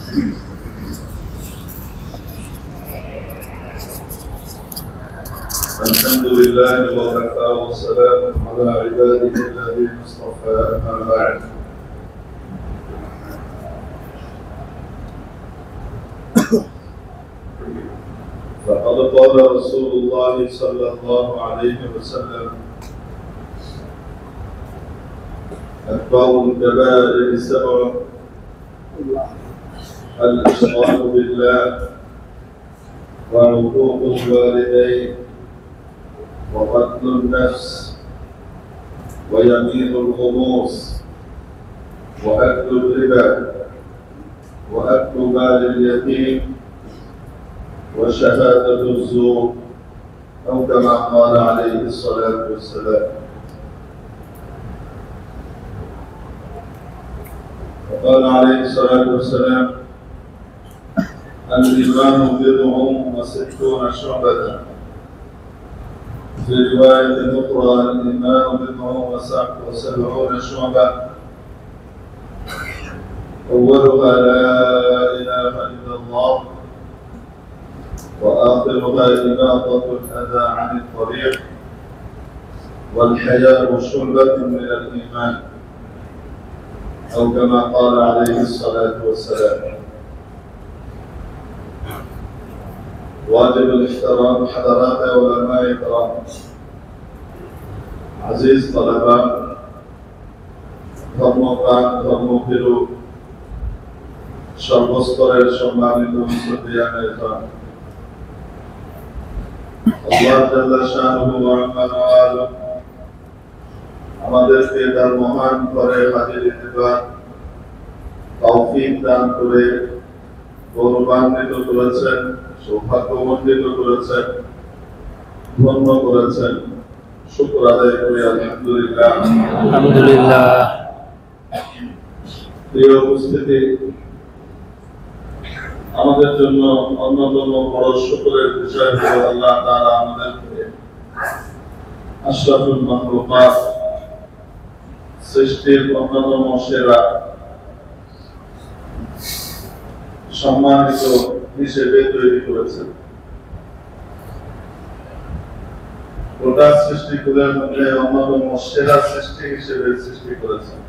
الحمد لله وكفى والسلام على عباده الذين اصطفى أما بعد. فقد قال رسول الله صلى الله عليه وسلم: أتباع الكبائر سبع: الإشراك بالله، وعقوق الوالدين، وقتل النفس، ويمين الغموس، وأكل الربا، وأكل مال اليتيم، وشهادة الزور، أو كما قال عليه الصلاة والسلام. وقال عليه الصلاة والسلام: الإيمان بضع وستون شعبة. في رواية أخرى: الإيمان بضع وسبعون شعبة، أولها لا إله إلا الله، وآخرها إماطة الأذى عن الطريق، والحياء شعبة من الإيمان، أو كما قال عليه الصلاة والسلام. واجب الاحترام حضرات علماء الكرام، عزيز طلبة ধর্মপ্রাণ ধর্মভীরু সর্বস্তরের সম্মানিত মুসলিয়ানের খান, আল্লাহ জাল্লা শানুহু ওয়া তাআলা আমাদেরকে তার মহান ঘরে হাজির দিবার তৌফিক দান করে গৌরবান্বিত করেছেন, সৌভাগ্যমণ্ডিত করেছেন, ধন্য করেছেন। শুকর আদায় করি আলহামদুলিল্লাহ। আলহামদুলিল্লাহ। প্রিয় উপস্থিতি, আমাদের জন্য অন্যতম বড় শুকরের বিষয় হল আল্লাহ তাআলা আমাদেরকে আশরাফুল মাখলুকাত, সৃষ্টির অন্যতম সেরা সম্মানিত হিসেবে তৈরি করেছেন। গোটা সৃষ্টিকুলের মধ্যে অন্যতম সেরা সৃষ্টি হিসেবে সৃষ্টি করেছেন।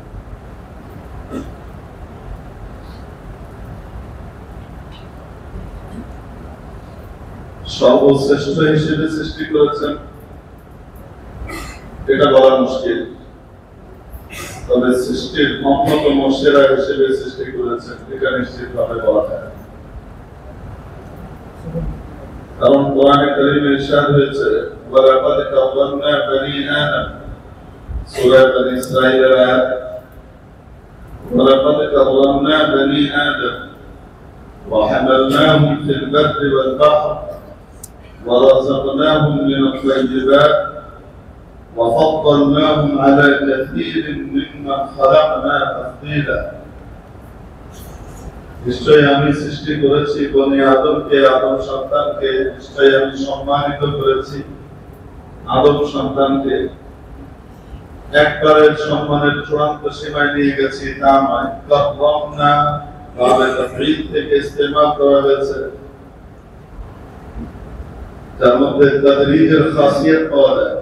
সর্বশ্রেষ্ঠ হিসেবে সৃষ্টি করেছেন এটা বলা মুশকিল, তবে সৃষ্টির অন্যতম সেরা হিসেবে সৃষ্টি করেছেন এটা নিশ্চিতভাবে বলা যায়। কারণ কোরআনে কারীমে ইরশাদ হয়েছে: ওয়ালাকাদ কাররামনা বনি আদম, সূরা বনী ইসরাঈলের আয়াত। ওয়ালাকাদ কাররামনা বনি আদম ওয়া হামালনাহুম ফিল বাররি ওয়াল বাহর ওয়া রাযাকনাহুম মিনাত তাইয়্যিবাত ওয়া ফাদ্দালনাহুম আলা কাসীরিন মিম্মান খালাকনা তাফদীলা। নিশ্চয়ই আমি সৃষ্টি করেছি বনি আদমকে, আদম সন্তানকে নিশ্চয়ই আমি সম্মানিত করেছি আদম সন্তানকে। একবারের সম্মানের চূড়ান্ত সীমায় নিয়ে গেছি তা নয়, কাররামনা ভাবে তাফঈল থেকে ইস্তেমাল করা হয়েছে, যার মধ্যে তাদরিজের খাসিয়ত পাওয়া যায়।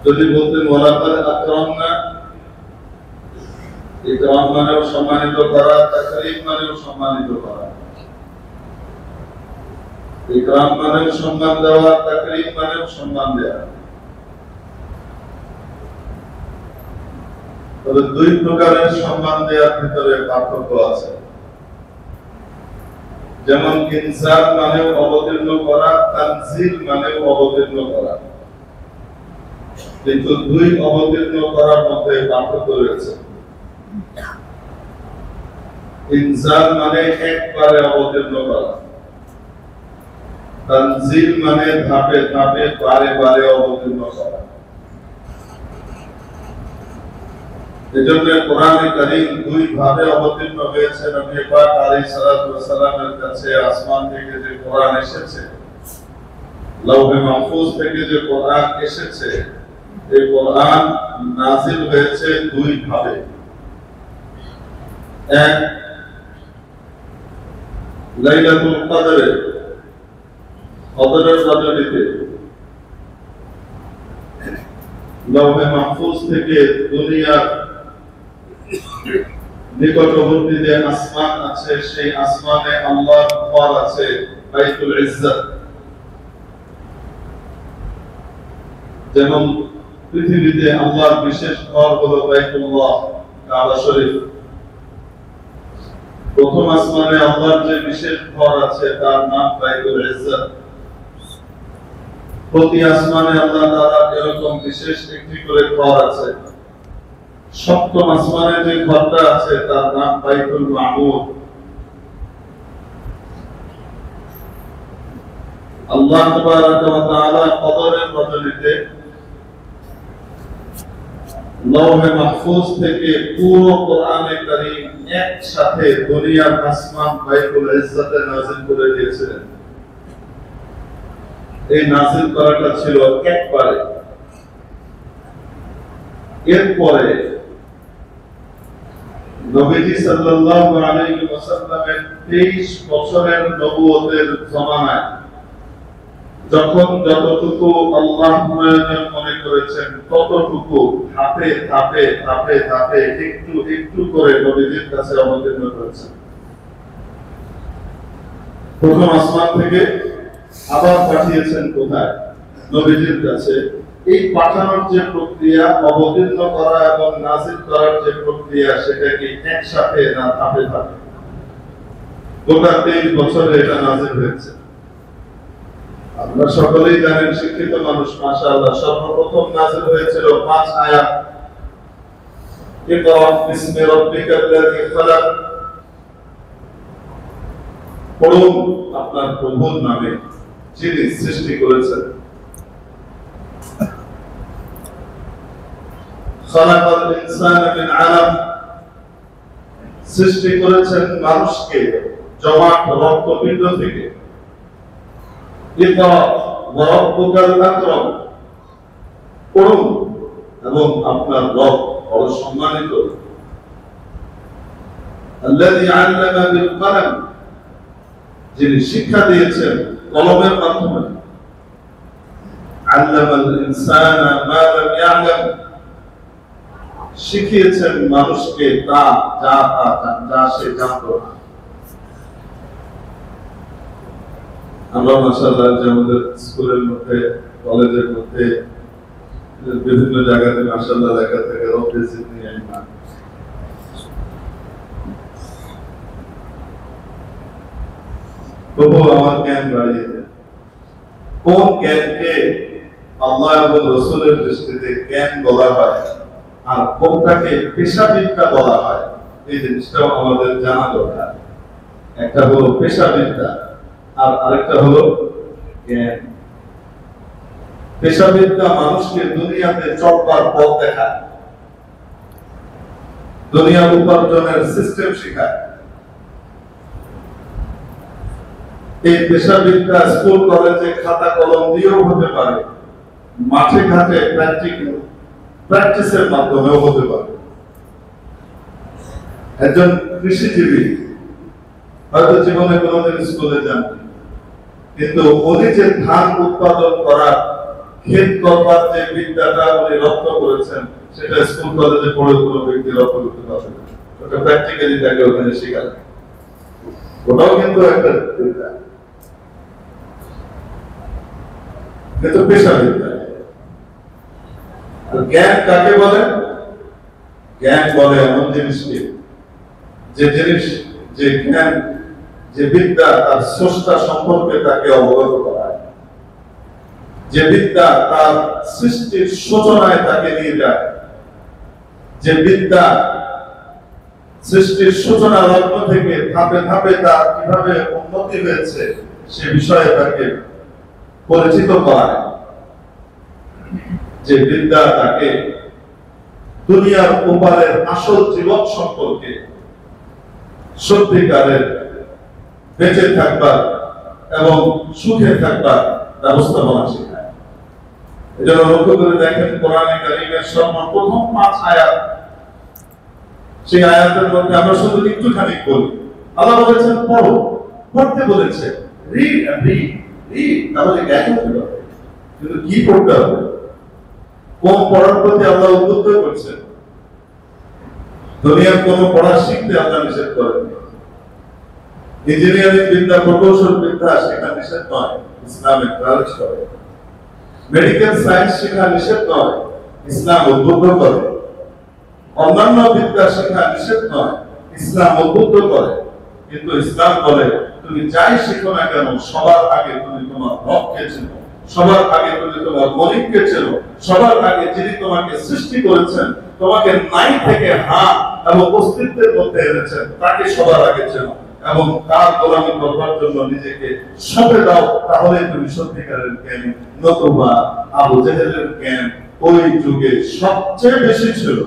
যদি বলতেন ওয়ালাকাদ আকরামনা, ইকরাম মানেও সম্মানিত করা, তাকরীম মানেও সম্মানিত করা। ইকরাম মানেও সম্মান দেওয়া, তাকরীম মানেও সম্মান দেওয়া। তবে দুই প্রকারের সম্মান দেওয়ার ভিতরে পার্থক্য আছে। যেমন ইনসান মানেও অবতীর্ণ করা, তানজিল মানেও অবতীর্ণ করা, কিন্তু দুই অবতীর্ণ করার মধ্যে পার্থক্য রয়েছে। ইনসান মানে একবারে অবতীর্ণ করা, তানজিল মানে ধাপে ধাপে বারে বারে অবতীর্ণ করা। এজন্য কোরআনে কারীম দুই ভাবে অবতীর্ণ হয়েছে। নবী পাক আলাইহিস সালাতু ওয়াস সালামের কাছে আসমান থেকে যে কোরআন এসেছে, লাউহে মাহফুজ থেকে যে কোরআন এসেছে, এই কোরআন নাযিল হয়েছে দুই ভাবে। এক, লাইলাতুল কদরে, কদরের রাতে লৌহে মাহফুজ থেকে দুনিয়ার নিকটবর্তী যে আসমান আছে, সেই আসমানে আল্লাহর ঘর আছে, বাইতুল ইজ্জত। যেমন পৃথিবীতে আল্লাহর বিশেষ ঘর হলো বাইতুল্লাহ, কাবা শরীফ। প্রথম আসমানে আল্লাহর যে বিশেষ ঘর আছে তার নাম বাইতুল ইজ্জত। প্রতি আসমানে আল্লাহ তাআলার এরকম বিশেষ একটি করে ঘর আছে। সপ্তম আসমানে যে ঘরটা আছে তার নাম বাইতুল মামুর। আল্লাহ তাবারাকা ওয়া তাআলা কদরের বদলিতে লৌহে মাহফুজ থেকে পুরো কোরআনে কারীম একসাথে দুনিয়ার আসমান বাইতুল ইজ্জতে নাযিল করে দিয়েছিলেন। এই নাযিল করাটা ছিল একবারে। এরপরে নবীজি সাল্লাল্লাহু আলাইহি ওয়াসাল্লামের 23 বছরের নবুয়তের জমানায় যখন যতটুকু আল্লাহ প্রয়োজন মনে করেছেন ততটুকু ধাপে ধাপে ধাপে ধাপে একটু একটু করে নবীজির কাছে অবতীর্ণ করেছেন। প্রথম আসমান থেকে আবার পাঠিয়েছেন কোথায়? নবীজির কাছে। এই পাঠানোর যে প্রক্রিয়া, অবতীর্ণ করা এবং নাযিল করার যে প্রক্রিয়া, সেটা কি একসাথে না ধাপে ধাপে? গোটা 23 বছরে এটা নাযিল হয়েছে। আপনারা সকলেই জানেন, শিক্ষিত মানুষ, মাশাআল্লাহ, সর্বপ্রথম নাযিল হয়েছিল 5 আয়াত। ইকরা বিসমি রাব্বিকাল্লাযী খালাক, পড়ুন আপনার প্রভুর নামে যিনি সৃষ্টি করেছেন। খালাকাল ইনসানা মিন আলাক, সৃষ্টি করেছেন মানুষকে জমাট রক্তপিণ্ড থেকে। ইকরা ওয়া রাব্বুকাল আকরাম, পড়ুন এবং আপনার রব বড় সম্মানিত। আল্লাযী আল্লামা বিল কলম, যিনি শিক্ষা দিয়েছেন কলমের মাধ্যমে। আল্লামাল ইনসানা মা লাম ইয়ালাম, শিখিয়েছেন মানুষকে তা যা সে জানতো না। আমরা মাশাআল্লাহ আমাদের স্কুলের মধ্যে, কলেজের মধ্যে, বিভিন্ন জায়গাতে মাশাআল্লাহ লেখা থাকে রব্বি জিদনি ইলমা। প্রভু আমার জ্ঞান বাড়িয়ে দেন। কোন জ্ঞানকে আল্লাহ এবং রাসূলের দৃষ্টিতে জ্ঞান বলা হয় আর কোনটাকে পেশাবিদ্যা বলা হয়, এই জিনিসটাও আমাদের জানা দরকার। একটা হলো পেশাবিদ্যা আর আরেকটা হলো জ্ঞান। পেশাবিদ্যা মানুষকে দুনিয়াতে চলবার পথ দেখায়, দুনিয়ার উপার্জনের সিস্টেম শেখায়। এই পেশাবিদ্যা স্কুল কলেজে খাতা কলম দিয়েও হতে পারে, মাঠে ঘাটে প্র্যাকটিসের মাধ্যমেও হতে পারে। একজন কৃষিজীবী হয়তো জীবনে কোনোদিন স্কুলে যাননি, কিন্তু উনি যে ধান উৎপাদন করার, ক্ষেত করবার যে বিদ্যাটা উনি রপ্ত করেছেন, সেটা স্কুল কলেজে পড়ে কোনো ব্যক্তি রপ্ত করতে পারবে না। ওটা প্র্যাকটিক্যালি তাকে ওখানে শেখাবে। ওটাও কিন্তু একটা বিদ্যা, কিন্তু পেশাবিদ্যা। জ্ঞান কাকে বলে? জ্ঞান বলে এমন জিনিসকে, যে জিনিস, যে জ্ঞান, যে বিদ্যা তার স্রষ্টা সম্পর্কে তাকে অবগত করায়, যে বিদ্যা তার সৃষ্টির সূচনায় তাকে নিয়ে যায়, যে বিদ্যা সৃষ্টির সূচনা লগ্ন থেকে ধাপে ধাপে তার কিভাবে উন্নতি হয়েছে সে বিষয়ে তাকে পরিচিত করায়, যে বিদ্যা তাকে দুনিয়ার ওপারের আসল জীবন সম্পর্কে, সত্যিকারের বেঁচে থাকবার এবং সুখে থাকবার ব্যবস্থাপনা শেখায়। এজন্য লক্ষ্য করে দেখেন কোরআনে কারীমের সর্বপ্রথম ৫ আয়াত, সেই আয়াতের মধ্যে আমরা শুধু একটুখানি বলি। আল্লাহ বলেছেন পড়ো, পড়তে বলেছে, রিড রিড রিড, তাহলে জ্ঞান হতে হবে। কিন্তু কি পড়তে হবে? কোন পড়ার প্রতি আল্লাহ উদ্বুদ্ধ করছেন? দুনিয়ার কোন পড়া শিখতে আল্লাহ নিষেধ করেন। ইঞ্জিনিয়ারিং বিদ্যা, প্রকৌশল বিদ্যা শেখা নিষেধ নয়, ইসলাম এনকারেজ করে। মেডিকেল সায়েন্স শেখা নিষেধ নয়, ইসলাম উদ্বুদ্ধ করে। অন্যান্য বিদ্যা শেখা নিষেধ নয়, ইসলাম উদ্বুদ্ধ করে। কিন্তু ইসলাম বলে তুমি যাই শিখো না কেন, সবার আগে তুমি তোমার রবকে চেনো, সবার আগে তুমি তোমার মালিককে চেনো, সবার আগে যিনি তোমাকে সৃষ্টি করেছেন, তোমাকে নাই থেকে হ্যাঁ এবং অস্তিত্বের মধ্যে এনেছেন, তাকে সবার আগে চেনো এবং তার গোলামি করবার জন্য নিজেকে সঁপে দাও, তাহলে তুমি সত্যিকারের জ্ঞানী। নতুবা আবু জেহেলের জ্ঞান ওই যুগে সবচেয়ে বেশি ছিল,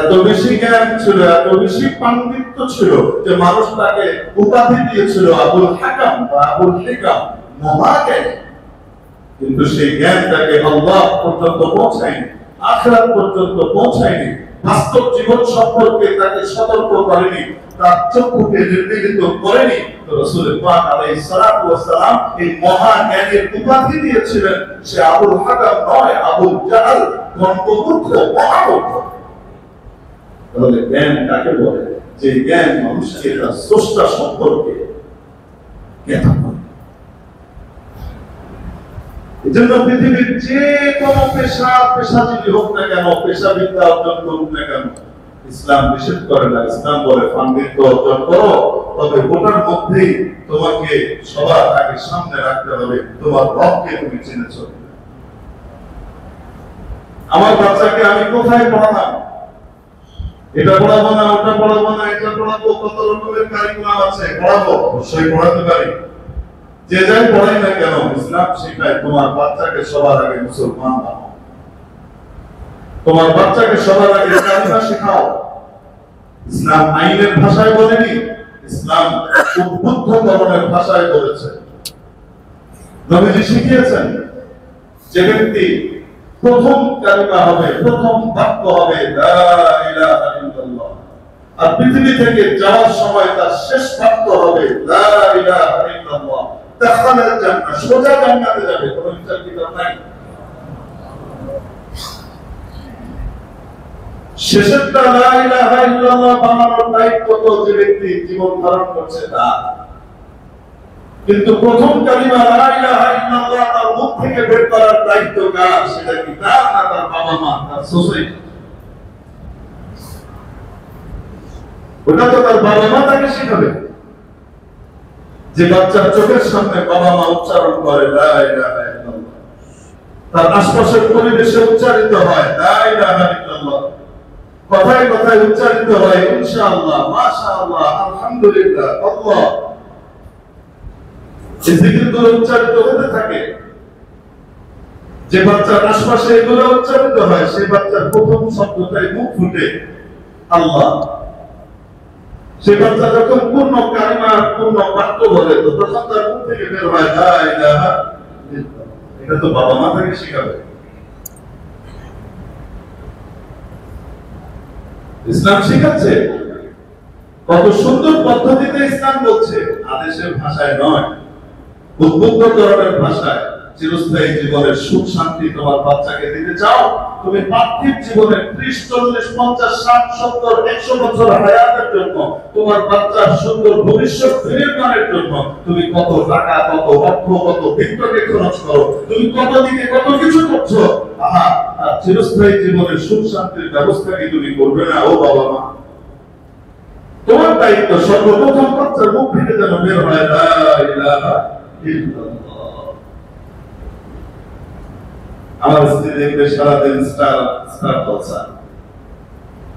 এত বেশি জ্ঞান ছিল, এত বেশি পাণ্ডিত্য ছিল যে মানুষ তাকে উপাধি দিয়েছিল আবুল হাকাম বা আবুল হিকাম, মহাজ্ঞানী। কিন্তু সেই জ্ঞান তাকে আল্লাহ পর্যন্ত পৌঁছায়নি, আখিরাত পর্যন্ত পৌঁছায়নি, বাস্তব জীবন সম্পর্কে তাকে সতর্ক করেনি, তার চক্ষুকে নির্বিঘ্নিত করেনি। তো রাসূল পাক আলাইহিস সালাতু ওয়াস সালাম এই মহাজ্ঞানীর উপাধি দিয়েছিলেন। সে আবুল হাকাম নয়, আবুল জাহল, গণমূর্খ, মহামূর্খ। তাহলে জ্ঞান কাকে বলে? যে জ্ঞান মানুষকে তার স্রষ্টা সম্পর্কে জ্ঞাত করে। এজন্য পৃথিবীর যে কোনো পেশাজীবী হোক না কেন, পেশাবিদ্যা অর্জন করুক না কেন, ইসলাম নিষেধ করে না। ইসলাম বলে পাণ্ডিত্য অর্জন করো, তবে ওটার মধ্যেই তোমাকে সবার আগে সামনে রাখতে হবে, তোমার রবকে তুমি চিনেছ। আমার বাচ্চাকে আমি কোথায় পড়ালাম? এটা পড়াবো না, ওটা পড়াবো না, এটা পড়াবো, কত রকমের কারিকুলাম আছে, পড়াবো, অবশ্যই পড়াতে পারি। যে যাই পড়াই না কেন, ইসলাম শেখায় তোমার বাচ্চাকে সবার আগে মুসলমান বানাও, তোমার বাচ্চাকে সবার আগে কালিমা শেখাও। ইসলাম আইনের ভাষায় বলেনি, ইসলাম উদ্বুদ্ধকরণের ভাষায় বলেছে। নবীজি শিখিয়েছেন যে ব্যক্তি প্রথম কালিমা হবে, প্রথম বাক্য হবে লা ইলাহা ইল্লাল্লাহ, আর পৃথিবী থেকে যাওয়ার সময় তার শেষ বাক্য হবে লা ইলাহা ইল্লাল্লাহ, দাখালাল জান্নাহ, সোজা জান্নাতে যাবে, কোনো বিচার বিচার নাই। শেষেরটা লা ইলাহা ইল্লাল্লাহ বানানোর দায়িত্ব তো যে ব্যক্তি জীবন ধারণ করছে তার। কিন্তু প্রথম কালিমা লা ইলাহা ইল্লাল্লাহ তার মুখ থেকে বের করার দায়িত্ব কার? সেটা কি তার না তার বাবা মা, তার সোসাইটি? ওটা তো তার বাবা মা তাকে শেখাবে। যে বাচ্চার চোখের সামনে বাবা মা উচ্চারণ করে লা ইলাহা ইল্লাল্লাহ, তার আশপাশের পরিবেশে উচ্চারিত হয় লা ইলাহা ইল্লাল্লাহ, কথায় কথায় উচ্চারিত হয় ইনশাআল্লাহ, মাশাআল্লাহ, আলহামদুলিল্লাহ, আল্লাহ, এই জিকিরগুলো উচ্চারিত হতে থাকে। যে বাচ্চার আশপাশে এগুলো উচ্চারিত হয়, সেই বাচ্চার প্রথম শব্দটাই মুখ ফুটে আল্লাহ। সেই বাচ্চা যখন পূর্ণ কালিমা, পূর্ণ বাক্য বলে, তো তখন তার মুখ থেকে বের হয় লা ইলাহা ইল্লাল্লাহ। এটা তো বাবা মা তাকে শেখাবে। ইসলাম শেখাচ্ছে, কত সুন্দর পদ্ধতিতে ইসলাম বলছে, আদেশের ভাষায় নয়, উদ্বুদ্ধকরণের ভাষায়। চিরস্থায়ী জীবনের সুখ শান্তি তোমার বাচ্চাকে দিতে চাও, তুমি পার্থিব জীবনের 30, 40, 50, 60, 70, 100 বছর হায়াতের জন্য, তোমার বাচ্চার সুন্দর ভবিষ্যৎ নির্মাণের জন্য তুমি কত টাকা, কত অর্থ, কত বিত্তকে খরচ করো, তুমি কত দিকে কত কিছু করছো। আহা, আর চিরস্থায়ী জীবনের সুখ শান্তির ব্যবস্থা কি তুমি করবে না? ও বাবা মা, তোমার দায়িত্ব সর্বপ্রথম বাচ্চার মুখ থেকে যেন বের হয় লা ইলাহা ইল্লাল্লাহ। আমার স্ত্রী দেখবে সারাদিন স্টার জলসা,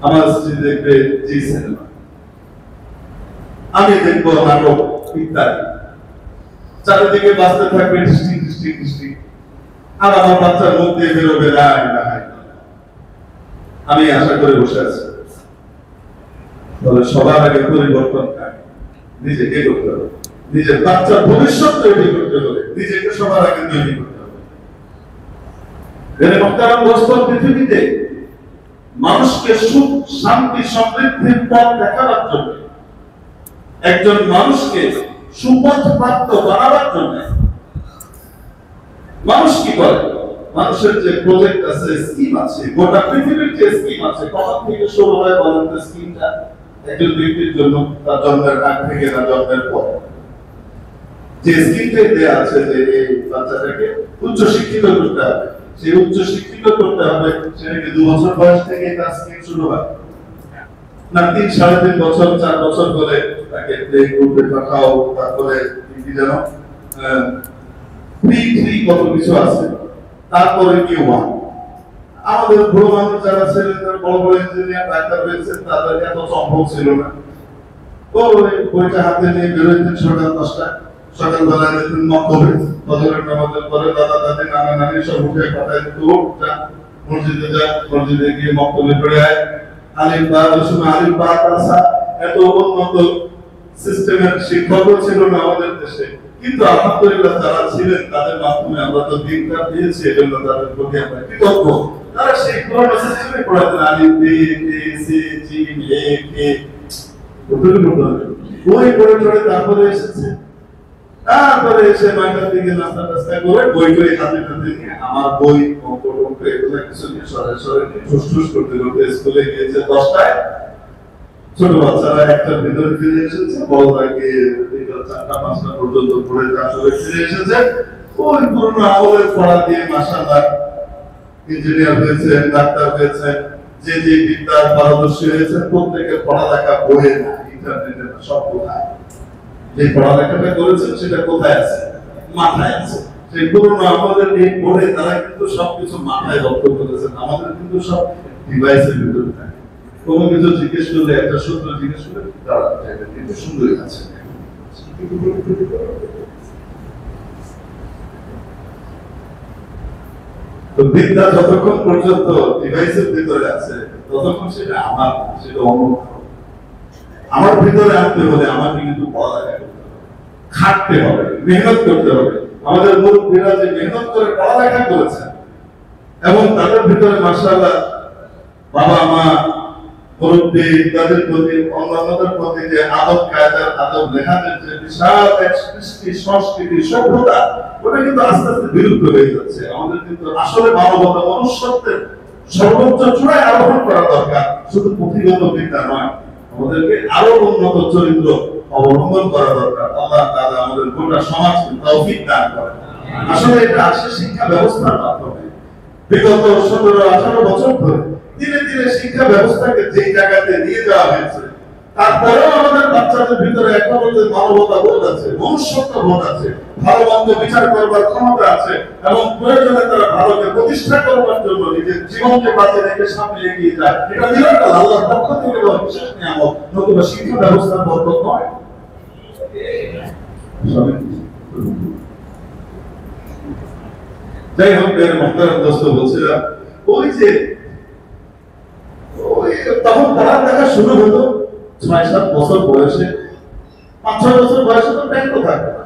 আমার স্ত্রী দেখবে জি সিনেমা, আমি দেখবো নাটক ইত্যাদি, চারিদিকে বাঁচতে থাকবে দৃষ্টি দৃষ্টি দৃষ্টি, আর আমার বাচ্চার মুখ দিয়ে বেরোবে লা ইলাহা ইল্লাল্লাহ। আমি আশা করে বসে আছি। তবে সবার আগে পরিবর্তন নিজেকে করতে হবে, নিজের বাচ্চার ভবিষ্যৎ তৈরি করতে হবে, নিজেকে সবার আগে তৈরি করতে হবে। পৃথিবীতে মানুষকে সুখ শান্তি সমৃদ্ধির পথ দেখাবার জন্য, একজন মানুষকে সুপথ প্রাপ্ত বানাবার জন্য মানুষ কি করে? মানুষের যে প্রজেক্ট আছে, স্কিম আছে, গোটা পৃথিবীর যে স্কিম আছে, কখন থেকে শুরু হয় বলেন তো? স্কিমটা একজন ব্যক্তির জন্য তার জন্মের আগ থেকে না জন্মের পর যে স্কিমটা দেয়া আছে যে এই বাচ্চাটাকে উচ্চ শিক্ষিত করতে হবে, সেই উচ্চ শিক্ষিত করতে হবে, সেটাকে 2 বছর বয়স থেকে তার স্কিম শুরু হয় না? 3, 3.5 বছর 4 বছর করে তাকে প্লে গ্রুপে পাঠাও, তারপরে কি যেন ফ্রি কত কিছু আছে, তারপরে কি আমাদের বুড়ো মানুষ যারা ছিলেন, বড় বড় ইঞ্জিনিয়ার ডাক্তার হয়েছেন, তাদের এত সম্ভব ছিল না। তো বইটা হাতে নিয়ে বেরোতেন সকাল 10টায়, সকালবেলা যেতেন মক্তবে, ফজরের নামাজের পরে দাদা দাদি নানা নানি সব উঠে পাঠায় দিত, মসজিদে যা, মসজিদে গিয়ে মক্তবে পড়ে আয়, আলিম বা ওই সময় আলিম বা তাসা এত উন্নত সিস্টেমের শিক্ষকও ছিল না আমাদের দেশে, কিন্তু আলহামদুলিল্লাহ যারা ছিলেন তাদের মাধ্যমে আমরা তো দিনটা পেয়েছি, এজন্য তাদের প্রতি আমরা কৃতজ্ঞ। তারা সেই পুরোনো সিস্টেমে পড়াতেন, আলিম বি কে সি জি এ কে বই পড়ে পড়ে তারপরে এসেছে, তারপরে এসে 9টার দিকে নাস্তা টাস্তা করে বই টই হাতে হাতে নিয়ে আমার বই অঙ্ক টঙ্ক এগুলো কিছু নিয়ে সরে ঠুস করতে করতে স্কুলে গিয়েছে 10টায়। ছোট বাচ্চারা 1টার ভিতরে ফিরে এসেছে, বড়রা গিয়ে 4টা 5টা পর্যন্ত পড়ে তারপরে ফিরে এসেছে। ওই পুরোনো আমলের পড়া দিয়ে মাশাআল্লাহ ইঞ্জিনিয়ার হয়েছে, ডাক্তার হয়েছে, যে যে বিদ্যার পারদর্শী হয়েছে, প্রত্যেকের পড়ালেখা বইয়ে না, ইন্টারনেটে না, সব কোথায় যে পড়ালেখাটা করেছেন সেটা কোথায় আছে? মাথায় আছে। সেই পুরোনো আমাদের এই পড়ে তারা কিন্তু সবকিছু মাথায় রপ্ত করেছেন, আমাদের কিন্তু সব ডিভাইসের ভিতরে থাকে। কোনো কিছু জিজ্ঞেস করলে, একটা সূত্র জিজ্ঞেস করলে তারা কিন্তু সুন্দরই আছে। তো বিদ্যা যতক্ষণ পর্যন্ত ডিভাইসের ভিতরে আছে ততক্ষণ সেটা আমার, সেটা অন্য। আমার ভিতরে আনতে হলে আমাকে কিন্তু পড়ালেখা করতে হবে, খাটতে হবে, মেহনত করতে হবে। আমাদের মুরব্বীরা যে মেহনত করে পড়ালেখা করেছেন এবং তাদের ভিতরে মাশাআল্লাহ বাবা মা মুরব্বী তাদের প্রতি, অন্যান্যদের প্রতি যে আদব কায়দার, আদব লেখাদের যে বিশাল এক সৃষ্টি সংস্কৃতি সভ্যতা, ওটা কিন্তু আস্তে আস্তে বিলুপ্ত হয়ে যাচ্ছে। আমাদের কিন্তু আসলে মানবতা মনুষ্যত্বের সর্বোচ্চ চূড়ায় আরোহণ করা দরকার, শুধু পুঁথিগত বিদ্যা নয়, আমাদেরকে আরো উন্নত চরিত্র অবলম্বন করা দরকার। আল্লাহ তাআলা আমাদের গোটা সমাজকে তৌফিক দান করেন। আসলে এটা আসে শিক্ষা ব্যবস্থার মাধ্যমে। বিগত 17-18 বছর ধরে ধীরে ধীরে শিক্ষা ব্যবস্থাকে যে জায়গাতে নিয়ে যাওয়া হয়েছে, তারপরেও আমাদের বাচ্চাদের ভিতরে এখনো যে মানবতা বোধ আছে, মনুষ্যত্ব বোধ আছে, ভালো মন্দ বিচার করবার ক্ষমতা আছে এবং প্রয়োজনে তারা ভালোকে প্রতিষ্ঠা করবার জন্য নিজের জীবনকে বাঁচিয়ে রেখে সামনে এগিয়ে যায়, এটা নিরন্তর আল্লাহর পক্ষ থেকে দেওয়া বিশেষ নিয়ামত, নতুবা শিক্ষা ব্যবস্থার বরকত নয়। যাই হোক, এর মহতারাম দোস্ত বলছিলাম, ওই যে তখন পড়ালেখা শুরু হতো 6-7 বছর বয়সে, 5-6 বছর বয়সে তো প্যান্ট থাকবে না,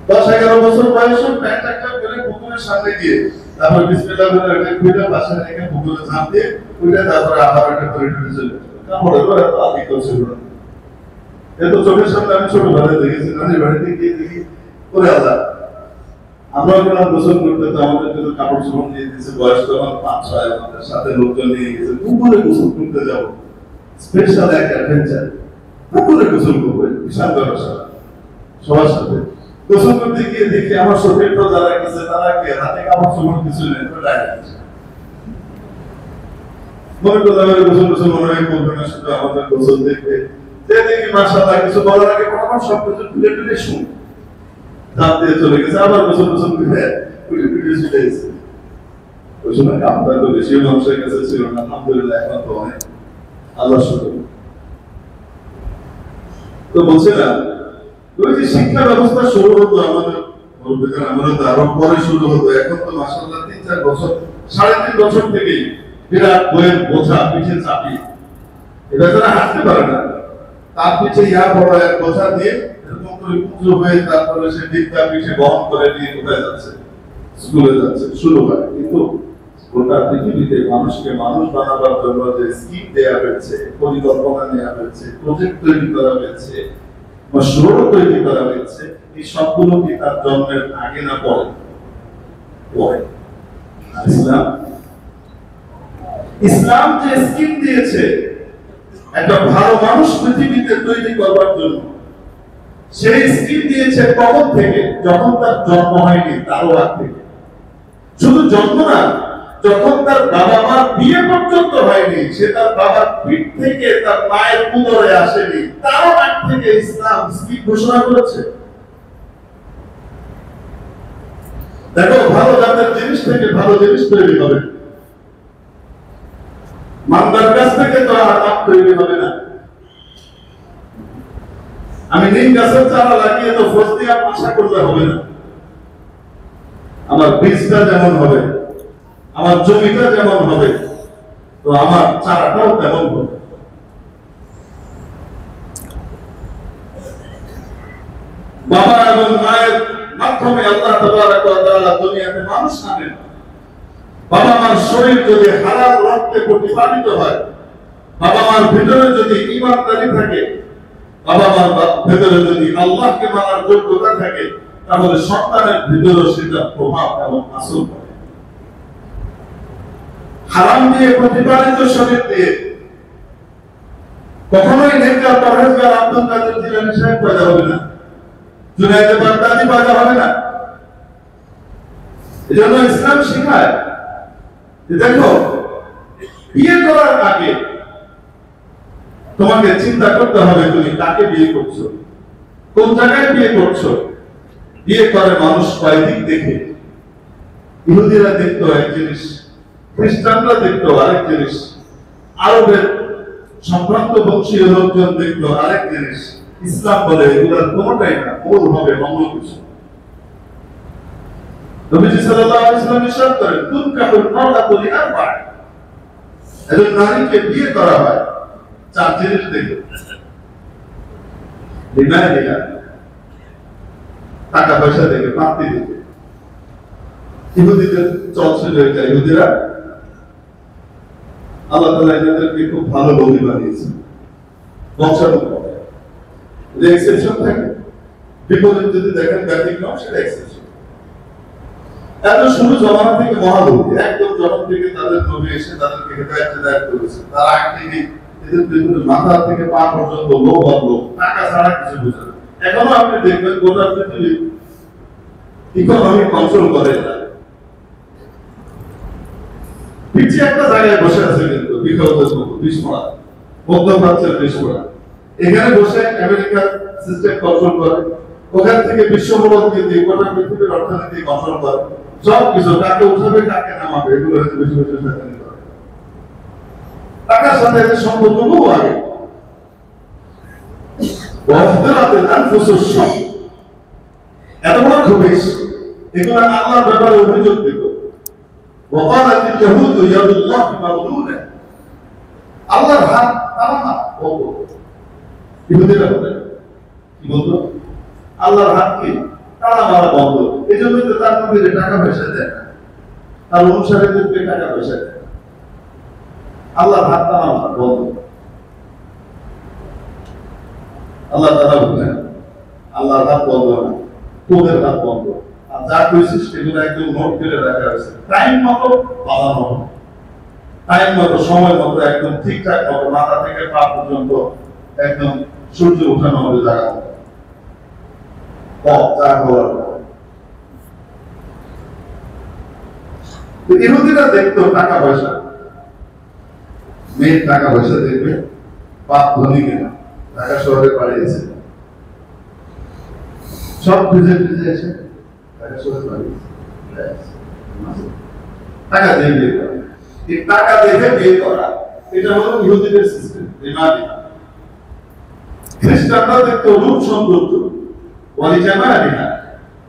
10-11 বছর বয়সে প্যান্ট একটা করে পুকুরের সামনে গিয়ে তারপর বিসমিল্লাহ বলে একটা কুইটা পাশে রেখে পুকুরে ঝাঁপ দিয়ে কুইটা তারপরে আবার একটা করে চলে কাপড়ের এত আদি করছিল না। এত চোখের সামনে আমি ছোটবেলায় দেখেছি, নানির বাড়িতে গিয়ে দেখি করে আল্লাহ আমরা যখন গোসল করতে, তো আমাদের কিন্তু কাপড় চোপড় নিয়ে দিয়েছে, বয়স তখন 5-6, আমাদের সাথে লোকজন নিয়ে গেছে, পুকুরে গোসল করতে যাবো, স্পেশাল এক অ্যাডভেঞ্চার, পুকুরে গোসল করবো, বিশাল ব্যবসা সবার সাথে গোসল করতে গিয়ে দেখি আমার শরীর তো যারা গেছে তারা কে হাতে কাপড় চোপড় কিছু নেই, মনে করলাম গোসল মনে হয় করবে না, শুধু আমাদের গোসল দেখবে, দেখি মাশাআল্লাহ কিছু বলার আগে পরামর্শ সবকিছু তুলে তুলে শুনি, দাঁত দিয়ে চলে গেছে, আবার গোসল করে চলে গেছে। ওই সময় কামটা তো বেশি মানুষের কাছে ছিল না, আলহামদুলিল্লাহ এখন তো অনেক, আল্লাহ শুকর। তো বলছিলাম, ওই যে শিক্ষা ব্যবস্থা শুরু হতো আমাদের তো আরো পরে শুরু হতো, এখন তো মাশাআল্লাহ 3-4 বছর, 3.5 বছর থেকেই বিরাট বইয়ের বোঝা পিঠে চাপিয়ে, এটা যারা হাঁটতে পারে না তার পিঠে বড় এক বোঝা দিয়ে এরকম করে পুজো হয়ে তারপরে সে বিদ্যা পিঠে বহন করে নিয়ে কোথায় যাচ্ছে, স্কুলে যাচ্ছে, শুরু হয়। কিন্তু গোটা পৃথিবীতে মানুষকে মানুষ বানাবার জন্য যে স্কিম দেওয়া হয়েছে, পরিকল্পনা নেওয়া হয়েছে, প্রজেক্ট তৈরি করা হয়েছে, মশরুর তৈরি করা হয়েছে, এই সবগুলো কি তার জন্মের আগে না পরে? পরে। ইসলাম ইসলাম যে স্কিম দিয়েছে একটা ভালো মানুষ পৃথিবীতে তৈরি করবার জন্য, সেই স্কিম দিয়েছে কখন থেকে? যখন তার জন্ম হয়নি, তারও আগ থেকে। শুধু জন্ম না, যখন তার বাবা মার বিয়ে পর্যন্ত হয়নি, সে তার বাবার পিঠ থেকে তার মায়ের উদরে আসেনি, তারও আগ থেকে ইসলাম স্কিম ঘোষণা করেছে। দেখো, ভালো জাতের জিনিস থেকে ভালো জিনিস তৈরি হবে, মান্দার কাছ থেকে তো আর আম তৈরি হবে না। আমি নিম গাছের চারা লাগিয়ে তো ফজলি আম আশা করলে হবে না। আমার বীজটা যেমন হবে, আমার জমিটা যেমন হবে, তো আমার চারাটাও তেমন হবে। বাবা এবং মায়ের মাধ্যমে আল্লাহ তাবারক ওয়া তাআলা দুনিয়াতে মানুষ আনেন। বাবা মার শরীর যদি হালাল রক্তে প্রতিপালিত হয়, বাবা মার ভিতরে যদি ঈমানদারি থাকে, বাবা মার ভিতরে যদি আল্লাহকে মানার যোগ্যতা থাকে, তাহলে সন্তানের ভিতরে সেটা প্রভাব এবং আসর করে। হারাম দিয়ে প্রতিপালিত শরীর দিয়ে কখনোই নেককার পরহেজগার আব্দুল কাদের জিলানী সাহেব পয়দা হবে না, জুনায়েদ বাগদাদি পয়দা হবে না। এজন্য ইসলাম শেখায় যে দেখো, বিয়ে করার আগে তোমাকে চিন্তা করতে হবে তুমি কাকে বিয়ে করছো, কোন জায়গায় বিয়ে করছো। বিয়ে করে মানুষ কয় দিক দেখে। ইহুদিরা দেখতো এক জিনিস, খ্রিস্টানরা দেখতো আরেক জিনিস, আরবের সম্ভ্রান্ত বংশীয় লোকজন দেখতো আরেক জিনিস। ইসলাম বলে এগুলোর কোনোটাই না, মূল হবে অন্য কিছু। নবীজি সাল্লাল্লাহু আলাইহি ওয়াসাল্লাম ইরশাদ করেন, তুনকাহুল মারআতু লিআরবা'। একজন নারীকে বিয়ে করা হয় চার জিনিস দেখে। লিমালিহা, টাকা পয়সা দেখে, পাত্রী দেখে। ইহুদিদের চলছিল এটা। ইহুদিরা আল্লাহ তাআলা এদেরকে খুব ভালো বলি বানিয়েছে, বংশানুক্রম। যে এক্সেপশন থাকে, বিপরীত যদি দেখেন ব্যতিক্রম, সেটা এক্সেপশন। এত শুরু জমানা থেকে মহাবলী, একদম যখন থেকে তাদের নবী এসে তাদেরকে হেদায়েত করেছে, তার আগ থেকে এদের বিভিন্ন মাথা থেকে পা পর্যন্ত লোভ আর লোভ, টাকা ছাড়া কিছু বোঝে না। এখনো আপনি দেখবেন গোটা পৃথিবী ইকোনমি কন্ট্রোল করে না। পিছিয়ে একটা জায়গায় বসে আছে কিন্তু বিকল্পের মতো বিস্ফোরা, মধ্যপ্রাচ্যের বিস্ফোরা। এখানে বসে আমেরিকার সিস্টেম কন্ট্রোল করে, ওখান থেকে বিশ্ব মূল্যনীতি, গোটা পৃথিবীর অর্থনীতি কন্ট্রোল করে। সব কিছু কাকে উঠাবে কাকে নামাবে, এগুলো হচ্ছে বেশি বেশি শয়তানি করে। টাকার সাথে এদের সম্পর্ক বহু আগে। এত বড় খবিশ, এগুলো আল্লাহর ব্যাপারে অভিযোগ দিত। وقالت اليهود يد الله مغلولة, আল্লাহর হাত তারা বলতো। ইহুদিরা বলে কি বলতো? আল্লাহর হাত কি তারা মারা বন্ধ। এই জন্যই তো তার নবীর টাকা পয়সা দেয় না, তার অনুসারীদেরকে টাকা পয়সা দেয়। আল্লাহর হাত তারা মারা বন্ধ। আল্লাহ তারা বলেন আল্লাহর হাত বন্ধ না, তোদের হাত বন্ধ। আর যা করেছিস সেগুলো একদম নোট করে রাখা হয়েছে, টাইম মতো বানানো হবে, টাইম মতো, সময় মতো, একদম ঠিকঠাক মতো, মাথা থেকে পা পর্যন্ত একদম সূর্য উঠানো হবে জায়গা মতো। যা হওয়ার ইহুদিরা দেখতো টাকা পয়সা, মেয়ের টাকা পয়সা দেখবে, বাপ ধনী কিনা, ঢাকা শহরে পাঠিয়েছে, সব ভিজে ভিজে এসে ঢাকা শহরে পাঠিয়েছে, টাকা দিয়ে বিয়ে করা। এই টাকা দেখে বিয়ে করা, এটা হলো ইহুদিদের সিস্টেম। খ্রিস্টানরা দেখতো রূপ সৌন্দর্য, ওয়ালি জামালিহা,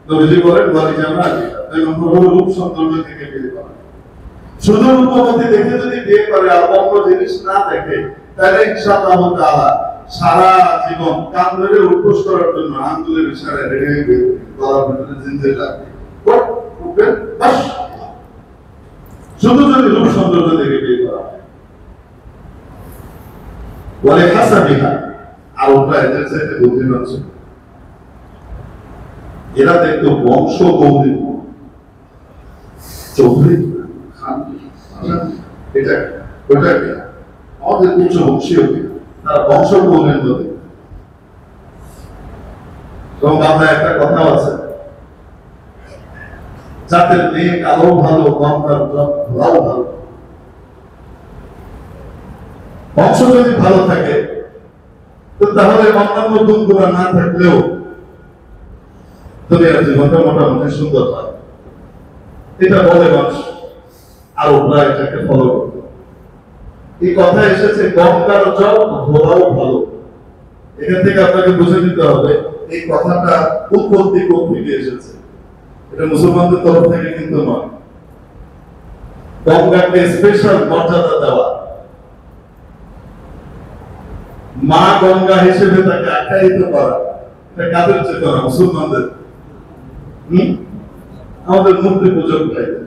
নবীজি বলেন ওয়ালি জামালিহা, এই নম্বর হলো রূপ সৌন্দর্য থেকে বিয়ে করা। শুধু রূপবতী দেখে যদি বিয়ে করে আর অন্য জিনিস না দেখে, তাহলে ইনশাআল্লাহ তাআলা সারা জীবন কান ধরে উৎকোষ করার জন্য আঙ্গুলের ইশারায় রেখে গলার ভিতরে জিনজির লাগবে। উঠবেন, বাস। শুধু যদি রূপ সৌন্দর্য দেখে বিয়ে করা হয়, বলে হাসাবিহা, আর ওটা এদের চাইতে বুদ্ধিমান ছিল। এরা দেখতো বংশ গৌরী, চৌধুরী খান, এটা ওটা কি আমাদের উচ্চ বংশীয়, তার বংশ গৌরীর মধ্যে। এবং বাংলায় একটা কথা আছে, যাদের মেয়ে কালো ভালো, গঙ্গার ধোলাও ভালো। বংশ যদি ভালো থাকে তো তাহলে অন্যান্য গুণগুলো না থাকলেও দুনিয়ার জীবনটা মোটামুটি সুন্দর হয়। এটা বলে মানুষ, আর ওরা এটাকে ফলো করবে। এই কথা এসেছে গঙ্গার জল ধোলাও ভালো। এখান থেকে আপনাকে বুঝে নিতে হবে এই কথাটা উৎপত্তি কোথা থেকে এসেছে। এটা মুসলমানদের তরফ থেকে কিন্তু নয়। গঙ্গাকে স্পেশাল মর্যাদা দেওয়া, মা গঙ্গা হিসেবে তাকে আখ্যায়িত করা, এটা কাদের চেতনা? মুসলমানদের। আমাদের মূর্তি পূজক ভাইদের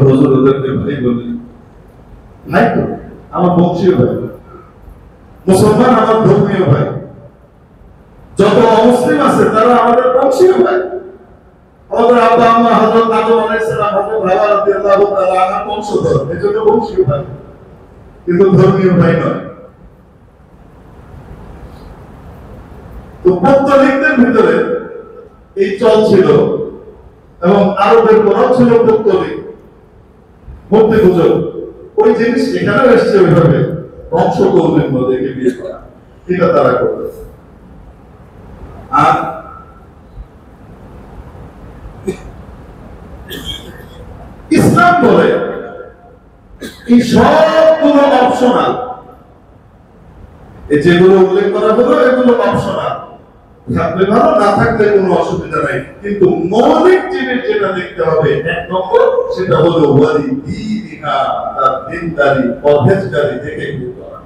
হুজুর ওদেরকে ভাই বলি, ভাই তো আমার বংশীয় ভাই, মুসলমান আমার ধর্মীয় ভাই, যত অমুসলিম আছে তারা আমাদের বংশীয় ভাই। আমাদের আব্বা আম্মা হযরত আদম আলাইহিস সালাম, হযরত হাওয়া রাদিয়াল্লাহু তাআলা আনহা বংশধর, এজন্য বংশীয় ভাই, কিন্তু ধর্মীয় ভাই নয়। তো পৌত্তলিকদের ভিতরে এই চল ছিল, এবং আরবের পরাও ছিল পৌত্তলিক, মূর্তি পূজক। ওই জিনিস এখানেও এসছে ওইভাবে, বংশ গৌরীর মধ্যে বিয়ে করা, এটা তারা করতেছে। আর ইসলাম বলে এই সবগুলো অপশনাল, যেগুলো উল্লেখ করা হলো এগুলো অপশনাল, থাকলে ভালো, না থাকলে কোনো অসুবিধা নাই। কিন্তু মৌলিক জিনিস যেটা দেখতে হবে এক নম্বর, সেটা হলো ওয়ালি দীনিহা, তার দিনদারি পরহেজগারি দেখে বিয়ে করা।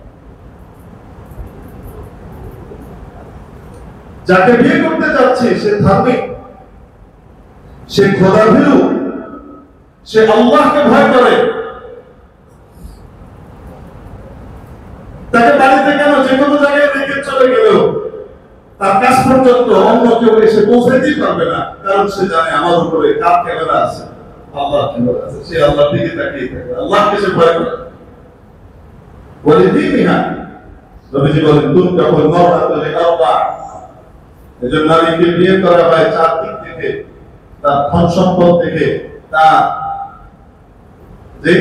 যাকে বিয়ে করতে যাচ্ছে সে ধার্মিক, সে খোদাভীরু, সে আল্লাহকে ভয় করে। তাকে বাড়িতে কেন যে কোনো জায়গায় রেখে চলে গেলেও তার কাছ পর্যন্ত অন্য কেউ এসে পৌঁছাইতেই পারবে না, কারণ সে জানে আমার উপরে কার ক্যামেরা আছে, আল্লাহ ক্যামেরা আছে। সে আল্লাহর দিকে তাকিয়ে থাকে, আল্লাহকে সে ভয় করে। বলে দিনিহা, নবীজি বলেন তুনকাহুল মারআতু লিআরবা, এজন্য নারীকে বিয়ে করা হয় চার দিক থেকে, তার ধন সম্পদ থেকে, তার যে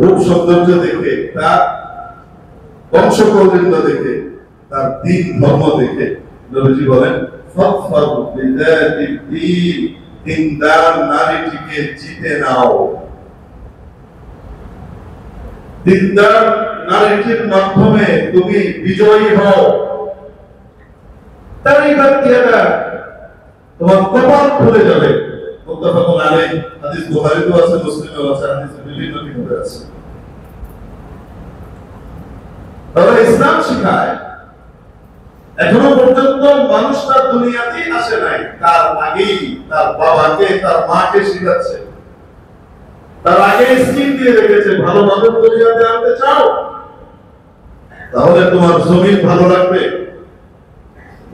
রূপ সৌন্দর্য দেখে, তার বংশ কৌলিন্য দেখে, তার দিন ধর্ম দেখে। নবীজি বলেন ফাফার বিযাতি দ্বীন, দিনদার নারীটিকে জিতে নাও। দিনদার নারীটির মাধ্যমে তুমি বিজয়ী হও, তারিবাত ইয়াদা, তোমার কপাল খুলে যাবে। মুত্তাফাকুন আলাইহি, হাদিস বুখারীতেও আছে, মুসলিমেও আছে, হাদিস বিভিন্ন কিতাবে আছে। তবে ইসলাম শিখায় এখনো পর্যন্ত মানুষ তার দুনিয়াতেই আসে নাই, তার আগেই তার বাবাকে তার মাকে শিখাচ্ছে, তার আগে স্কিম দিয়ে রেখেছে। ভালো মানুষ দুনিয়াতে আনতে চাও তাহলে তোমার জমিন ভালো লাগবে।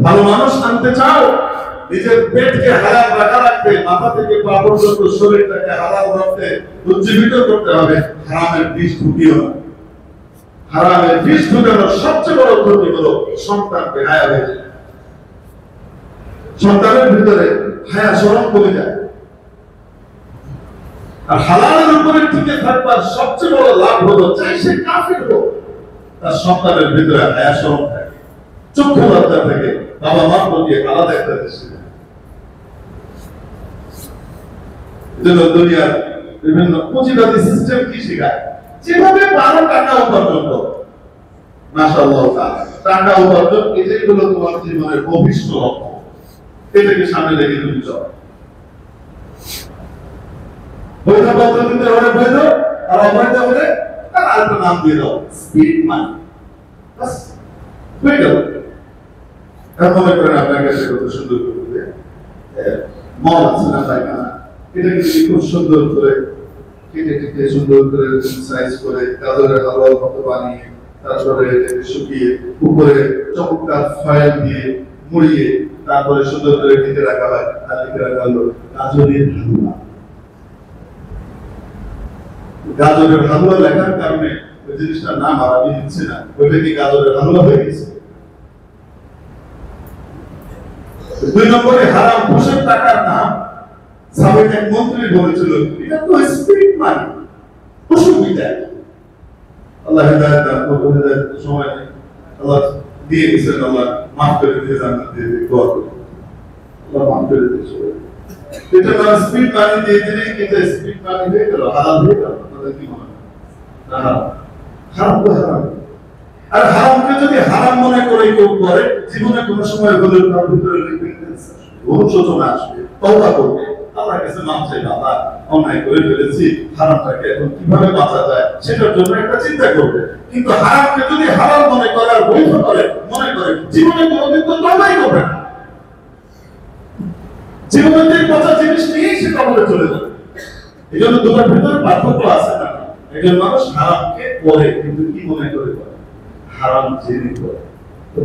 ভালো মানুষ আনতে চাও, নিজের পেটকে হালাল রাখতে, মাথা থেকে পা পর্যন্ত শরীরটাকে হালাল রাখতে উজ্জীবিত করতে হবে। হারামের বিষ ঢুকিও না। হারামের বিষ ঢুকানোর সবচেয়ে বড় ক্ষতি হলো সন্তানকে হায়া হয়ে যায়। সন্তানের ভিতরে হায়া শরম কমে যায়। আর হালালের উপরে টিকে থাকবার সবচেয়ে বড় লাভ হলো, চাই সে কাফির হোক, তার সন্তানের ভিতরে হায়া শরম থাকে, চক্ষু লজ্জা থাকে, বাবা মার প্রতি আলাদা একটা দৃষ্টি। এজন্য দুনিয়ার বিভিন্ন পুঁজিবাদী সিস্টেম কি শেখায়, যেভাবে পারো টাকা উপার্জন করো, মাশাআল্লাহ, টাকা উপার্জন, এটাই হলো তোমার জীবনের অভিষ্ট লক্ষ্য। এটাকে সামনে রেখে তুমি চলো। বৈধ পদ্ধতিতে হলে বৈধ, আর অবৈধ হলে তার আরেকটা নাম দিয়ে দাও, স্পিড মানি। বাস হয়ে গেল। এখন মনে করেন আপনার কাছে কত সুন্দর করে মল আছে না পায়খানা, এটাকে যদি খুব সুন্দর করে কেটে কেটে সুন্দর করে সাইজ করে গাজরের হালুয়ার মতো বানিয়ে তারপরে শুকিয়ে উপরে চমৎকার ফয়েল দিয়ে মুড়িয়ে তারপরে সুন্দর করে ঢেকে রাখা হয়, আর ঢেকে রাখা হলো গাজরের হালুয়া। গাজরের হালুয়া লেখার কারণে ওই জিনিসটার নাম আরবি দিচ্ছে না, ওইটা কি গাজরের হালুয়া হয়ে গেছে। 2 নম্বরে হারাম ঘুষের টাকার নাম সাবেক এক মন্ত্রী বলেছিল এটা তো স্পিরিট মানি, অসুবিধা। আল্লাহ হেদায়েত দান করুন, হেদায়েত সময় নেই, আল্লাহ দিয়ে গেছেন, আল্লাহ মাফ করে দিয়ে জান্নাত দিয়ে দিন, দোয়া করুন আল্লাহ মাফ করে দিয়ে সবাই। এটা না স্পিরিট মানি দিয়ে দিলে কিন্তু স্পিরিট মানি হয়ে গেল, হারাম হয়ে গেল। আপনাদের কি মনে হয়? হারাম, হারাম তো হারাম। আর হারামকে যদি হারাম মনে করে কেউ করে, জীবনে কোনো সময় হলে তার ভিতরে রিপেন্টেন্স আসবে, অনুশোচনা আসবে, তওবা করবে, আল্লাহর কাছে মাফ চাইবে, আল্লাহ অন্যায় করে ফেলেছি, হারামটাকে এখন কিভাবে বাঁচা যায় সেটার জন্য একটা চিন্তা করবে। কিন্তু হারামকে যদি হারাম মনে করে আর বৈধ করে মনে করে, জীবনে কোনোদিন তো তওবাই করবে না, জীবনে যে পচা জিনিস নিয়ে সে কবরে চলে যাবে। এই জন্য দুটোর ভিতরে পার্থক্য আছে না। একজন মানুষ হারামকে করে কিন্তু কি মনে করে করে, হারাম জেনে করে।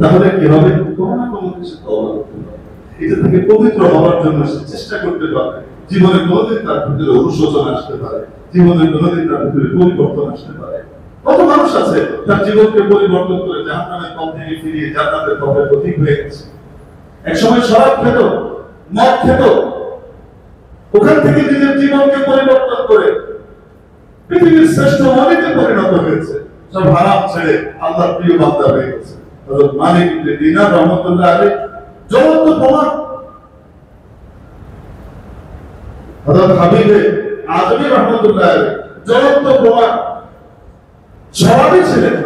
তাহলে কি হবে? কোনো না কোনো কিছু তওবা করতে হবে, এটা থেকে পবিত্র হওয়ার জন্য সে চেষ্টা করতে পারবে। জীবনে কোনোদিন তার ভিতরে অনুশোচনা আসতে পারে, জীবনে কোনোদিন তার ভিতরে পরিবর্তন আসতে পারে। কত মানুষ আছে তার জীবনকে পরিবর্তন করে জাহান্নামের পথ থেকে ফিরিয়ে জান্নাতের পথে পথিক হয়ে গেছে। একসময় শরাব খেত, মদ খেত, ওখান থেকে নিজের জীবনকে পরিবর্তন করে পৃথিবীর শ্রেষ্ঠ মনিতে পরিণত হয়েছে, সব হারাম ছেড়ে আল্লাহর প্রিয় বান্দা হয়ে গেছে। হযরত মালিক ইবনে দিনার রাহমাতুল্লাহ আলাইহি জ্বলন্ত প্রমাণ। হযরত হাবিব আজমি রাহমাতুল্লাহ আলাইহি জ্বলন্ত প্রমাণ। শরাবী ছিলেন,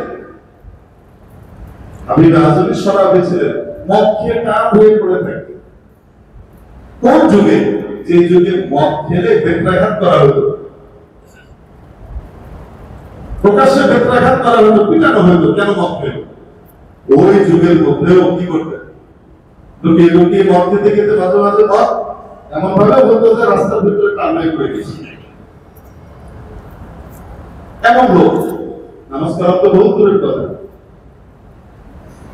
হাবিব আজমি শরাবী ছিলেন, মদ খেয়ে টান হয়ে পড়ে থাকতেন। কোন যুগে? যে যুগে মদ খেলে বেত্রাঘাত করা হতো, প্রকাশ্যে বেত্রাঘাত করা হতো, পিটানো হতো, কেন মদ খেলো। ওই যুগের মধ্যেও কি করতেন? লুকিয়ে লুকিয়ে মদ খেতে খেতে মাঝে মাঝে মদ এমন ভাবে হতো যে রাস্তার ভিতরে টান হয়ে পড়ে গেছে। এমন লোক নমস্কার তো বহু দূরের কথা।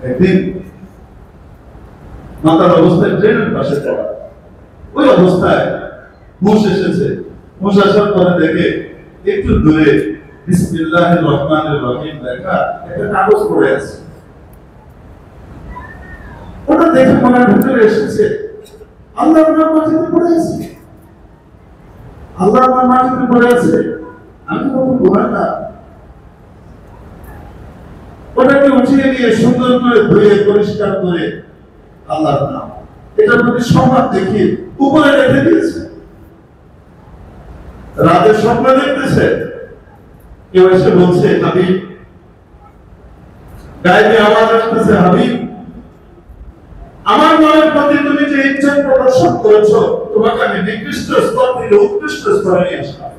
একদিন মাতার অবস্থায় ট্রেনের পাশে পড়া, ওই অবস্থায় হুঁশ এসেছে। হুঁশ আসার পরে দেখে একটু দূরে বিসমিল্লাহির রহমানির রহিম লেখা একটা কাগজ পড়ে আছে। ওটা দেখে মনের ভিতরে এসেছে আল্লাহর নাম মাটিতে পড়ে আছে, আল্লাহর নাম মাটিতে পড়ে আছে, আমি তো কোনো গুনাহ না। ওটাকে উঠিয়ে নিয়ে সুন্দর করে ধুয়ে পরিষ্কার করে আল্লাহর নাম এটার প্রতি সম্মান দেখিয়ে উপরে রেখে দিয়েছে। রাতে স্বপ্ন দেখতেছে, কেউ এসে বলছে হাবিব, গায়েবে আওয়াজ আসতেছে, হাবিব আমার মনের প্রতি তুমি যে ইচ্ছা প্রদর্শন করেছো, তোমাকে আমি নিকৃষ্ট স্তর থেকে উৎকৃষ্ট স্তরে নিয়ে আসলাম।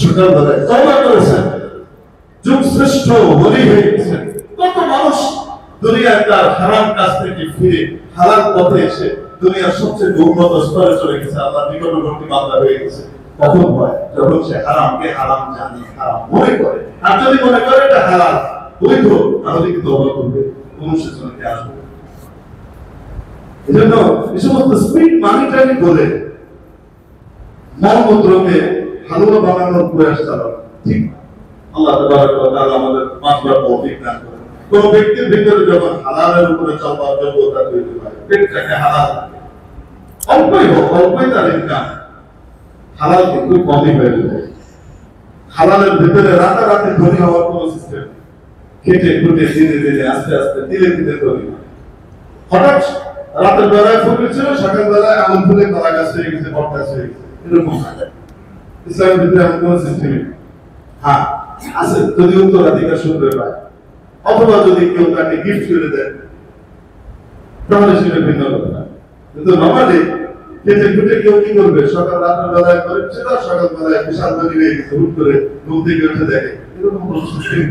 সকালবেলায় তওবা করেছেন, যুগ শ্রেষ্ঠ ওলি হয়ে গেছেন। কত মানুষ দুনিয়ার তার হারাম কাজ থেকে ফিরে হালাল পথে এসে দুনিয়ার সবচেয়ে উন্নত স্তরে চলে গেছে, আল্লাহর নিকটবর্তী বান্দা হয়ে গেছে। কখন হয়? যখন সে হারামকে হারাম জানে, হারাম মনে করে। আর যদি মনে করে এটা হালাল বৈধ, তাহলে কি তওবা করবে, অনুশোচনাতে আসবে। এজন্য এই সমস্ত স্পিরিট মানিটারি বলে মলমূত্রকে হালুয়া বানানোর প্রয়াস চালানো ঠিক না। আল্লাহ তাবারক ওয়া তাআলা আমাদের মানবার তৌফিক দান করেন। কোন ব্যক্তির ভিতরে যখন হালালের উপরে চলবার যোগ্যতা তৈরি হয়, পেটটাকে হালাল অল্পই হোক, অল্পই তার ইনকাম, হালাল কিন্তু কমই হয়ে যাবে। হালালের ভিতরে রাতারাতি ধনী হওয়ার কোন সিস্টেম, খেটে খুঁটে ধীরে ধীরে আস্তে আস্তে ধীরে ধীরে ধনী হয়। হঠাৎ রাতের বেলায় ফুল ছিল, সকাল বেলায় আগুন ফুলে কলা গাছ হয়ে গেছে, বট গাছ হয়ে গেছে, এরকম ইসলামের ভিতরে এমন কোন সিস্টেম হ্যাঁ আছে। যদি উত্তরাধিকার সূত্রে পায় অথবা যদি কেউ তাকে গিফট করে দেয় তাহলে সেটা ভিন্ন কথা। কিন্তু নর্মালি খেটে খুঁটে কেউ কি করবে, সকাল রাতের বেলায় করে সেটা সকাল বেলায় বিশাল ধনী হয়ে গেছে, হুট করে ঘুম থেকে উঠে দেখে, এরকম কোন সিস্টেম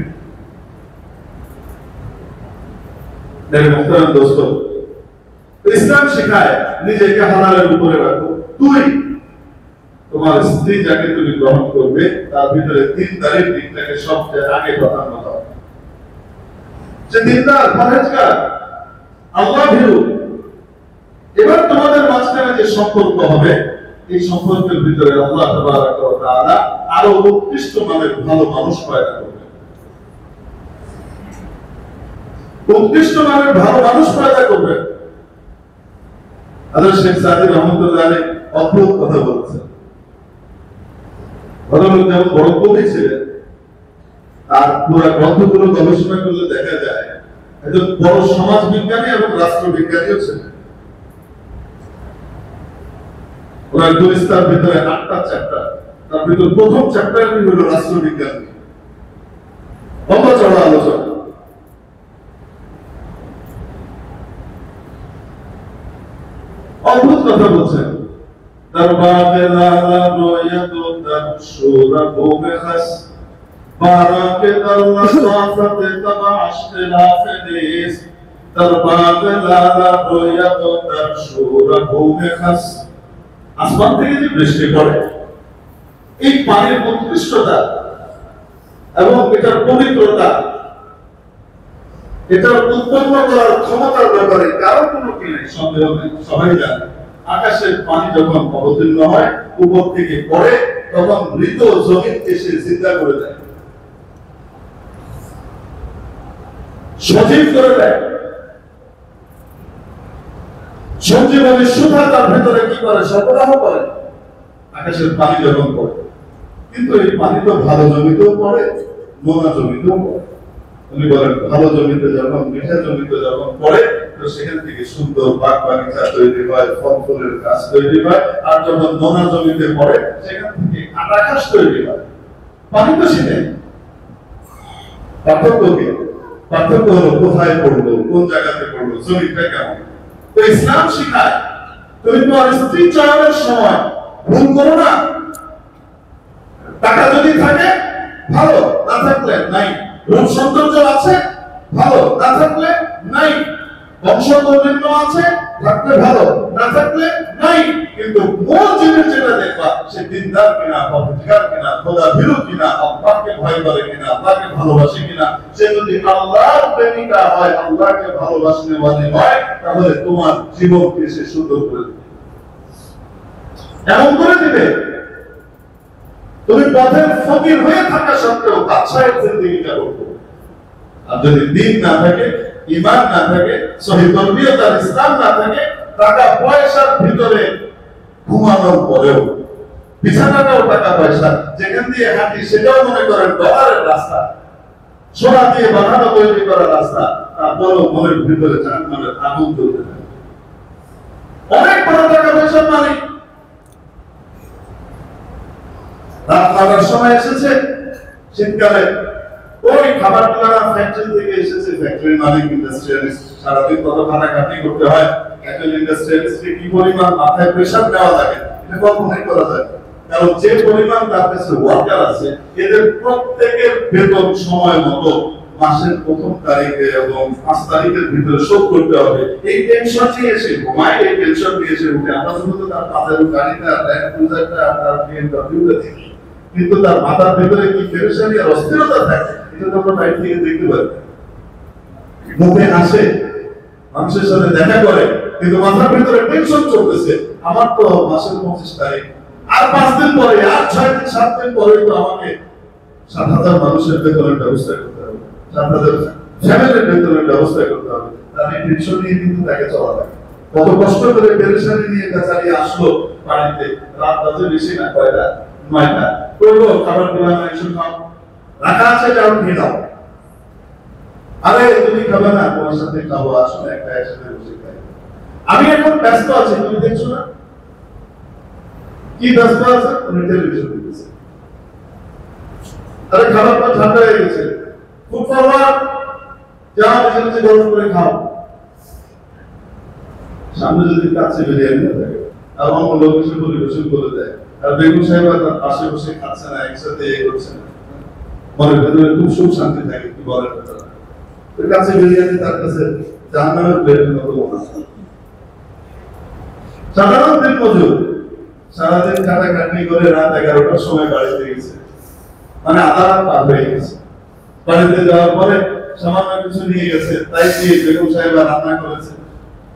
দেখে। মুখতারাম দোস্ত, ইসলাম শেখায় নিজেকে হালালের উপরে রাখো। দুই, তোমার স্ত্রী যাকে তুমি গ্রহণ করবে তার ভিতরে দিনদারির দিকটাকে সবচেয়ে আগে প্রাধান্য দাও। যে দিনদার, পরহেজগার, আল্লাহ ভীরু। এবার তোমাদের মাঝখানে যে সম্পর্ক হবে, এই সম্পর্কের ভিতরে আল্লাহ তাবারক ওয়া তাআলা আরো উৎকৃষ্ট মানের ভালো মানুষ পয়দা করবেন। উৎকৃষ্ট মানের ভালো মানুষ পয়দা করবেন। হযরত শেখ সাদি রহমাতুল্লাহ আলাইহি অদ্ভুত কথা বলছেন। ভদ্রলোক যেমন বড় কবি ছিলেন, আর পুরো গ্রন্থগুলো গবেষণা করলে দেখা যায় একজন বড় সমাজ বিজ্ঞানী এবং রাষ্ট্রবিজ্ঞানীও ছিলেন। ওনার দুইস্তার ভিতরে 8টা চ্যাপ্টার, তার ভিতর প্রথম চ্যাপ্টারটি হলো রাষ্ট্রবিজ্ঞান, লম্বা চড়া আলোচনা। অদ্ভুত কথা বলছেন। দরবারে লালা রোয়াত দরশুরা ভূমে খাস বারাকে দরলা সাফতে তবা ইখতিলাফে নিস দরবারে লালা রোয়াত দরশুরা ভূমে খাস। আসমান থেকে যে বৃষ্টি পড়ে, এই পানির উৎকৃষ্টতা এবং এটার পবিত্রতা, এটার উৎপন্ন করার ক্ষমতার ব্যাপারে কারো কোনো কি নেই, সন্দেহ নেই, সবাই জানে। আকাশের পানি যখন অবতীর্ণ হয়, উপর থেকে পড়ে, তখন মৃত জমিনকে সে জিন্দা করে দেয়, সজীব করে দেয়। সঞ্জীবনী সুধা তার ভেতরে কি করে, সরবরাহ করে আকাশের পানি যখন পড়ে। কিন্তু এই পানি তো ভালো জমিতেও পড়ে, নোনা জমিতেও পড়ে। উনি বলেন ভালো জমিতে যখন, মিঠা জমিতে যখন পড়ে, তো সেখান থেকে সুন্দর বাগ বাগিচা তৈরি হয়, ফল ফুলের গাছ তৈরি হয়। আর যখন নোনা জমিতে পড়ে, সেখান থেকে কাটা ঘাস তৈরি হয়। পানি তো সেটাই। পার্থক্য কি? পার্থক্য হলো কোথায় পড়লো, কোন জায়গাতে পড়লো, জমিটা কেমন। তো ইসলাম শিখায় তুমি তোমার স্ত্রী চয়নের সময় ভুল করো না। টাকা যদি থাকে ভালো, না থাকলে নাই। রূপ সৌন্দর্য আছে ভালো, না থাকলে নাই। বংশ দৌর্বল্য আছে থাকলে ভালো, না থাকলে নাই। কিন্তু মূল জিনিস যেটা দেখবা, সে দিনদার কিনা, পরহেজগার কিনা, খোদা ভীরু কিনা, আল্লাহকে ভয় করে কিনা, আল্লাহকে ভালোবাসে কিনা। সে যদি আল্লাহর প্রেমিকা হয়, আল্লাহকে ভালোবাসনে ওয়ালি হয়, তাহলে তোমার জীবনকে সে সুন্দর করে দেবে, এমন করে দিবে তুমি পথের ফকির হয়ে থাকা সত্ত্বেও বাদশাহের জিন্দেগিটা করবে। আর যদি দিন না থাকে, ঈমান না থাকে, সহিহ তরবিয়ত আর ইসলাম না থাকে, টাকা পয়সার ভিতরে ঘুমানোর পরেও, বিছানাটাও টাকা পয়সা, যেখান দিয়ে হাঁটি সেটাও মনে করেন ডলারের রাস্তা, সোনা দিয়ে বানানো তৈরি করা রাস্তা, তারপরেও মনের ভিতরে জাহান্নামের আগুন জ্বলতে থাকে। অনেক বড় টাকা পয়সার মালিক, রাত খাবার সময় এসেছে, শীতকালে ওই খাবার গুলা ফ্যাক্টরি থেকে এসেছে, ফ্যাক্টরির মালিক ইন্ডাস্ট্রিয়ালিস্ট, সারাদিন কত খাটাখাটি করতে হয়। একজন ইন্ডাস্ট্রিয়ালিস্টকে কি পরিমাণ মাথায় প্রেশার দেওয়া লাগে, এটা কল্পনাই করা যায়। কারণ যে পরিমাণ তার কাছে ওয়ার্কার আছে, এদের প্রত্যেকের বেতন সময় মতো মাসের প্রথম তারিখে এবং 5 তারিখের ভিতরে শোধ করতে হবে। এই টেনশন নিয়ে এসে ঘুমায়, এই টেনশন নিয়ে এসে উঠে। আমরা শুধু তার পাশের গাড়িটা, ল্যান্ড ক্রুজারটা, তার বিএমডব্লিউটা দেখি, কিন্তু তার মাথার ভেতরে কি পেরেশানি আর অস্থিরতা থাকে, এটা তো আমরা বাইরে থেকে দেখতে পাই। মুখে হাসে, মানুষের সাথে দেখা করে, কিন্তু মাথার ভেতরে টেনশন চলতেছে। আমার তো মাসের 25 তারিখ, আর 5 দিন পরে, আর 6 দিন 7 দিন পরে তো আমাকে 7,000 মানুষের বেতনের ব্যবস্থা করতে হবে, 7,000 ফ্যামিলির বেতনের ব্যবস্থা করতে হবে। তার এই টেনশন নিয়ে কিন্তু তাকে চলা লাগে। কত কষ্ট করে পেরেশানি নিয়ে বেচারি আসলো বাড়িতে, রাত বাজে বেশি না, কয়টা, 9টা। করবো খাবার দিলাম, একশো খাও, রাখা আছে, যাও খেয়ে দাও। আরে তুমি খাবে না, তোমার সাথে খাবো, আসলে একটা একসাথে বসে খাই। আমি এখন ব্যস্ত আছি, তুমি দেখছো না কি ব্যস্ত আছে, তুমি টেলিভিশন দেখতেছো। আরে খাবারটা ঠান্ডা হয়ে গেছে, খুব ফরওয়ার্ড, যাও নিজে নিজে গরম করে খাও। সামনে যদি কাছে বিরিয়ানি থাকে আর অন্য লোক এসে পরিবেশন করে দেয়, আর বেগম সাহেব তার পাশে বসে খাচ্ছে না, একসাথে করছে না, মনের ভেতরে খুব সুখ শান্তি থাকে। কি বলেন, কাছে বিরিয়ানি তার কাছে জাহান্নামের প্লেটের মতো মনে হয়। সাধারণ দিন মজুর সারাদিন কাটাকাটি করে রাত 11টার সময় বাড়িতে গেছে, মানে আধা রাত পার হয়ে গেছে। বাড়িতে যাওয়ার পরে সামান্য কিছু নিয়ে গেছে, তাই দিয়ে বেগম সাহেব রান্না করেছে।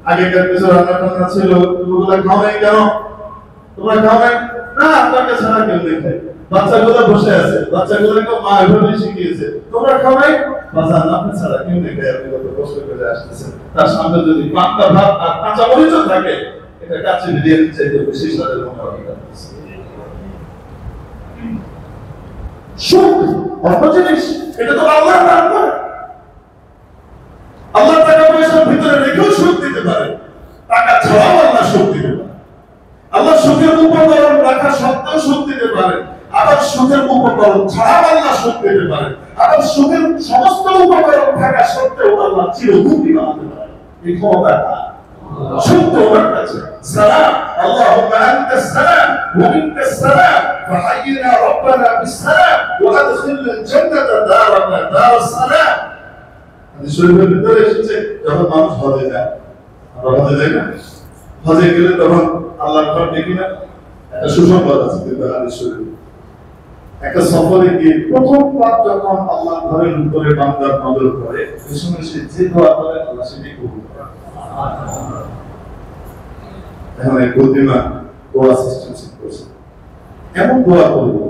আগেকার কিছু রান্না টান্না ছিল, ওগুলা খাও নাই কেন? তোমরা খাও নাই? না, আপনাকে ছাড়া কেউ নেই। বাচ্চাগুলো বসে আছে, বাচ্চাগুলোকে মা এভাবে শিখিয়েছে, তোমরা খাও নাই? বাচ্চা আপনি ছাড়া কেউ নেই, আপনি কত কষ্ট করে আসতেছেন। তার সামনে যদি পান্তা ভাত আর কাঁচা মরিচও থাকে, এটা কাছে বিরিয়ানি চাইতে বেশি স্বাদের মনে হয়। সুখ অল্প জিনিস, এটা তো আল্লাহর নাম করে। আল্লাহ টাকা পয়সার ভিতরে রেখেও সুখ দিতে পারে, টাকা ছাড়াও আল্লাহ সুখ দিতে পারে। আল্লাহ সুখের উপকরণ রাখা সত্ত্বেও সুখ দিতে পারে, আবার সুখের উপকরণ ছাড়াও আল্লাহ সুখ দিতে পারে, আবার সুখের সমস্ত উপকরণ থাকা সত্ত্বেও আল্লাহ চিরদুঃখী বানাতে পারে। এই ক্ষমতা সুখ তো ওনার কাছে। সালাম আল্লাহুম্মা আনতাস সালাম ওয়া মিনকাস সালাম ফাহাইয়িনা রাব্বানা বিসসালাম ওয়া আদখিলনা জান্নাতা দারানা দারাস সালাম। হাদিস শরীফের ভিতরে এসেছে, যখন মানুষ হজে যায়, আমরা হজে যাই না, হজে গেলে তখন আল্লাহর ঘর দেখি না, একটা সুসংবাদ আছে কিন্তু হাদিস শরীফে। একটা সফরে গিয়ে প্রথমবার যখন আল্লাহর ঘরের উপরে বান্দার নজর পড়ে, ওই সময় সে যে দোয়া করে আল্লাহ সেটি কবুল করে। এখন এই বুদ্ধিমান দোয়া সিস্টেম করছে, এমন দোয়া করবো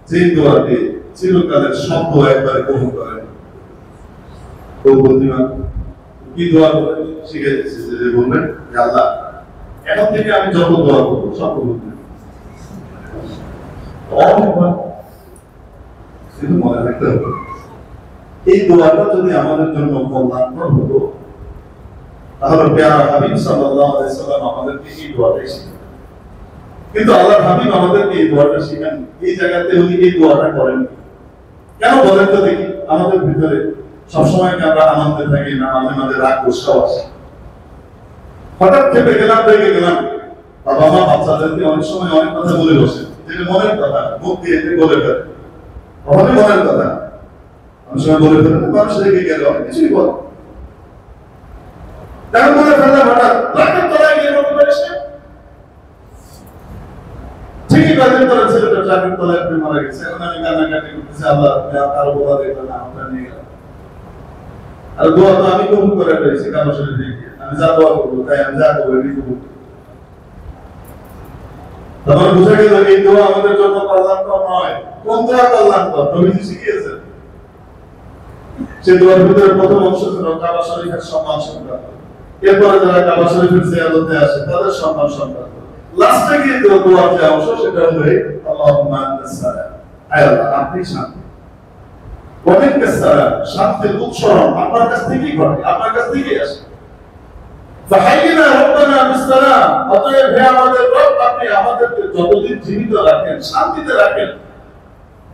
যে দোয়াতে চিরকালের সব দোয়া একবারে কবুল করেন। ও বুদ্ধিমান কি দোয়া করে শিখে দিচ্ছে, যে বলবেন আল্লাহ এখন থেকে আমি যত দোয়া করবো সব কবুল করবেন। কিন্তু মনে রাখতে হবে, এই দোয়াটা যদি আমাদের জন্য কল্যাণকর হতো, তাহলে প্যারা হাবিব সাল্লাল্লাহু আলাইহি সাল্লাম আমাদেরকে এই দোয়াটাই শিখান। কিন্তু আল্লাহর হাবিব আমাদেরকে এই দোয়াটা শিখান, এই জায়গাতে উনি এই দোয়াটা করেন কেন বলেন তো দেখি? আমাদের ভিতরে সবসময় কি আমরা আনন্দে থাকি না? মাঝে মাঝে রাগ গোসাও আসে, হঠাৎ খেপে গেলাম, রেগে গেলাম। বাবা মা বাচ্চাদেরকে অনেক সময় অনেক কথা বলে বসে, যেটা মনের কথা মুখ দিয়ে বলে ফেলে, কখনই মনের কথা অনেক সময় বলে ফেলে। মানুষ রেগে গেলে অনেক কিছুই বলে, তেমন বলে ফেললাম হঠাৎ রাগের তলায় গিয়ে বলতে পারিস না। ঠিকই কয়েকদিন পরে ছেলেটা ট্রাকের তলায় মারা গেছে, এখন আমি কান্নাকাটি করতেছি, আল্লাহ কারো বোঝা দেখবে না, আমরা নিয়ে গেলাম। আর দোয়া তো আমি কবুল করে পেয়েছি, কারো শরীর দেখে আমি যা দোয়া করবো তাই আমি যা করবো এটি কবুল। তখন বুঝা গেল এই দোয়া আমাদের জন্য কল্যাণকর নয়। কোন দোয়া কল্যাণকর? নবীজি শিখিয়েছেন। সে দোয়ার ভিতরে প্রথম অংশ ছিল কাবা শরীফের সম্মান সংক্রান্ত, এরপরে যারা কাবা শরীফের জিয়ারতে আসে তাদের সম্মান সংক্রান্ত, লাস্টে গিয়ে দোয়ার যে অংশ সেটা হলো আল্লাহুম্মা আনতাস সালাম, আয় আল্লাহ আপনি শান্তি, ওয়া মিনকাস সালাম শান্তির উৎসরণ আপনার কাছ থেকেই ঘটে, আপনার কাছ থেকেই আসে। ফাহাইয়িনা রাব্বানা বিসসালাম, অতএব হে আমাদের রব আপনি আমাদেরকে যতদিন জীবিত রাখেন শান্তিতে রাখেন,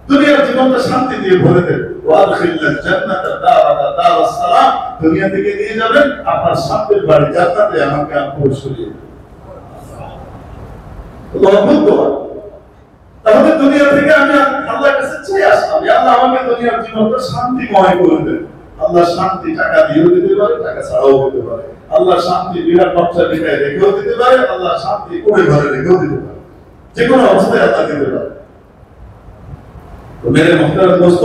দুনিয়ার জীবনটা শান্তি দিয়ে ভরে দেন। ওয়া আদখিলনা জান্নাতা দারানা দারাস সালাম, দুনিয়া থেকে নিয়ে যাবেন আপনার শান্তির বাড়ি জান্নাতে, আমাকে আপনি সরিয়ে দেন। তাহলে দুনিয়া থেকে আমি আল্লাহর কাছে চেয়ে আসলাম, আল্লাহ আমাকে দুনিয়ার জীবনটা শান্তিময় করে দেন। আল্লাহ শান্তি টাকা দিয়েও দিতে পারে, টাকা ছাড়াও দিতে পারে। আল্লাহ শান্তি বিরাট বক্সা লেখায় রেখেও দিতে পারে, আল্লাহ শান্তি কোণে ঘরে রেখেও দিতে পারে, যে কোনো অবস্থায় আল্লাহ দিতে পারে। তো মেরে মুহতারাম দোস্ত,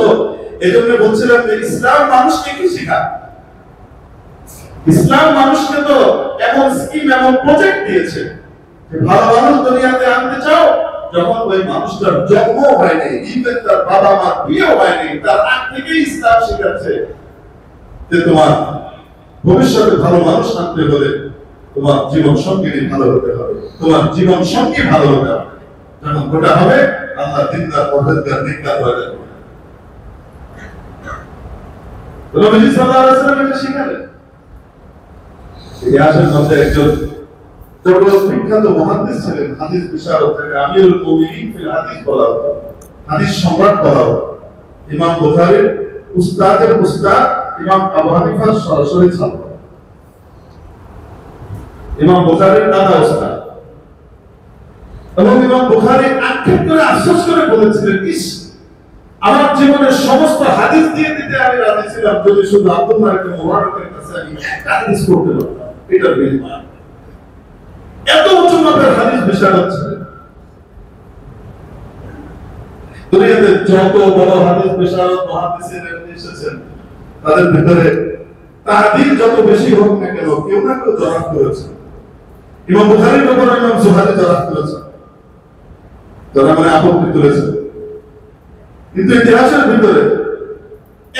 এজন্য বলছিলাম যে ইসলাম মানুষকে কি শেখায়? ইসলাম মানুষকে তো এমন স্কিম, এমন প্রজেক্ট দিয়েছে যে ভালো মানুষ দুনিয়াতে আনতে চাও, যখন ওই মানুষটার জন্ম হয়নি, ইভেন তার বাবা মার বিয়ে হয়নি, তার আগ থেকেই ইসলাম শেখাচ্ছে যে তোমার ভবিষ্যতে ভালো মানুষ আনতে হলে তোমার জীবন সঙ্গী ভালো হতে হবে, তোমার জীবন সঙ্গী ভালো হতে হবে। যখন গোটা হবে আল্লাহ দিনদার পরহেজগার নেককার হয়ে যাবে। নবীজি সাল্লাল্লাহু আলাইহি ওয়াসাল্লাম এটা শিখালেন। ইতিহাসের মধ্যে একজন বিখ্যাত মুহাদ্দিস ছিলেন, হাদিস বিশারদ, আমিরুল মুমিনিন ফিল হাদিস বলা হতো, হাদিস সম্রাট বলা হতো। ইমাম বুখারীর উস্তাদের উস্তাদ ইমাম আবু হানিফার সরাসরি ছাত্র, ইমাম বুখারীর দাদা উস্তাদ। এবং ইমাম বুখারী আক্ষেপ করে আফসোস করে বলেছিলেন, ইস আমার জীবনের সমস্ত হাদিস দিয়ে দিতে আমি রাজি ছিলাম যদি শুধু আব্দুল্লাহ ইবনে মুবারকের কাছে আমি একটা হাদিস করতে পারতাম। এটা বিলমান এত উঁচু মাপের হাদিস বিশারদ ছিলেন। দুনিয়াতে যত বড় হাদিস বিশারদ মুহাদ্দিসিন এসেছেন, তাদের ভিতরে তাহাদিস যত বেশি হোক না কেন, কেউ না কেউ জরাফ করেছেন। ইমাম বুখারীর ব্যাপারে ইমাম জুহরি জরাফ করেছেন, যারা মানে আপত্তি তুলেছেন। কিন্তু ইতিহাসের ভিতরে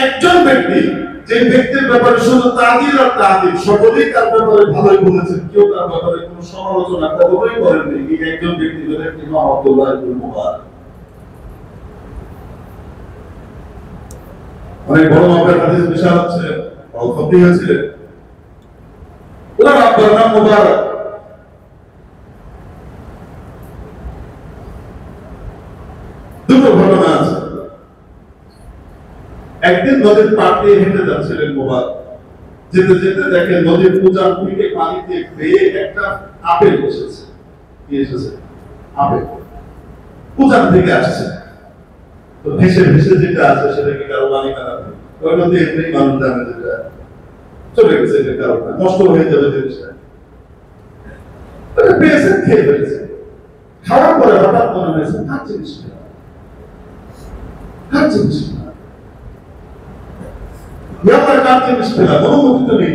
একজন ব্যক্তি, যে ব্যক্তির ব্যাপারে শুধু তাদিল আর তাদিল, সকলেই তার ব্যাপারে ভালোই বলেছেন, কেউ তার ব্যাপারে কোনো সমালোচনা কখনোই করেননি, এই একজন ব্যক্তি হলেন ইমাম আব্দুল্লাহ ইবনে মুবারক। অনেক বড় মাপের হাদিস বিশারদ ছিলেন, ফকিহ ছিলেন। ওনার আব্বার নাম মুবারক। দুটো ঘটনা আছে। একদিন নদীর পাড় দিয়ে হেঁটে যাচ্ছিলেন মুবারক, যেতে যেতে দেখেন নদীর পূজার থেকে পানিতে বেয়ে একটা আপেল এসেছে। কি এসেছে? আপেল পূজার থেকে আসছে। তো ভেসে ভেসে যেটা আছে সেটা কি কারো পানি খারাপ? ওই নদী এমনি মানুষ জানে যেটা চলে গেছে, এটা কারণ নষ্ট হয়ে যাবে জিনিসটা। পেয়েছে, খেয়ে ফেলেছে। খাওয়ার পরে হঠাৎ মনে হয়েছে কার জিনিস, কার জিনিস, কার জিনিস ফেলা, অনুমতি নেই।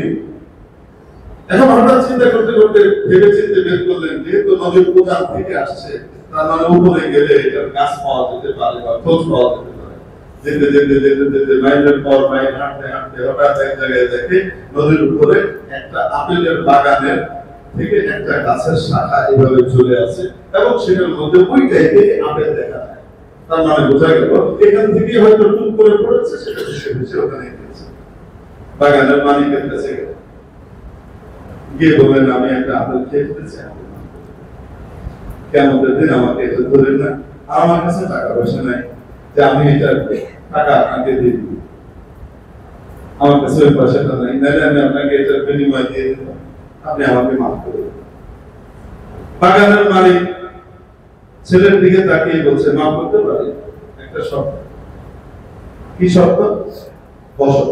এখন হঠাৎ চিন্তা করতে করতে ভেবে চিন্তে বের করলেন, যেহেতু নদীর প্রধান থেকে আসছে, তার মানে উপরে গেলে এটার গাছ পাওয়া যেতে পারে বা খোঁজ পাওয়া যেতে পারে। যেতে যেতে যেতে যেতে মাইলের পর মাইল হাঁটতে হাঁটতে হঠাৎ এক জায়গায় দেখে নদীর উপরে একটা আপেলের বাগানের থেকে একটা গাছের শাখা এভাবে ঝুলে আছে, এবং সেটার মধ্যে ওই টাইপের আপেল দেখা যায়। তার মানে বোঝা গেল এখান থেকে হয়তো টুক করে পড়েছে, সেটা ভেসে ভেসে ওখানে গেছে। বাগানের মালিকের কাছে গেল, গিয়ে বললেন আমি একটা আপেল খেয়ে ফেলেছি, কেমন দিন আমাকে এটা ধরেন না, আমার কাছে টাকা পয়সা নাই যে আমি এটা টাকা আপনাকে দিয়ে দিব, আমার কাছে ওই পয়সাটা নাই, নাহলে আমি আপনাকে এটার বিনিময় দিয়ে দিব, আপনি আমাকে মাফ করে দেন। বাগানের মালিক ছেলের দিকে তাকিয়ে বলছে, মাফ করতে পারি, একটা শর্ত। কি শর্ত? বসো।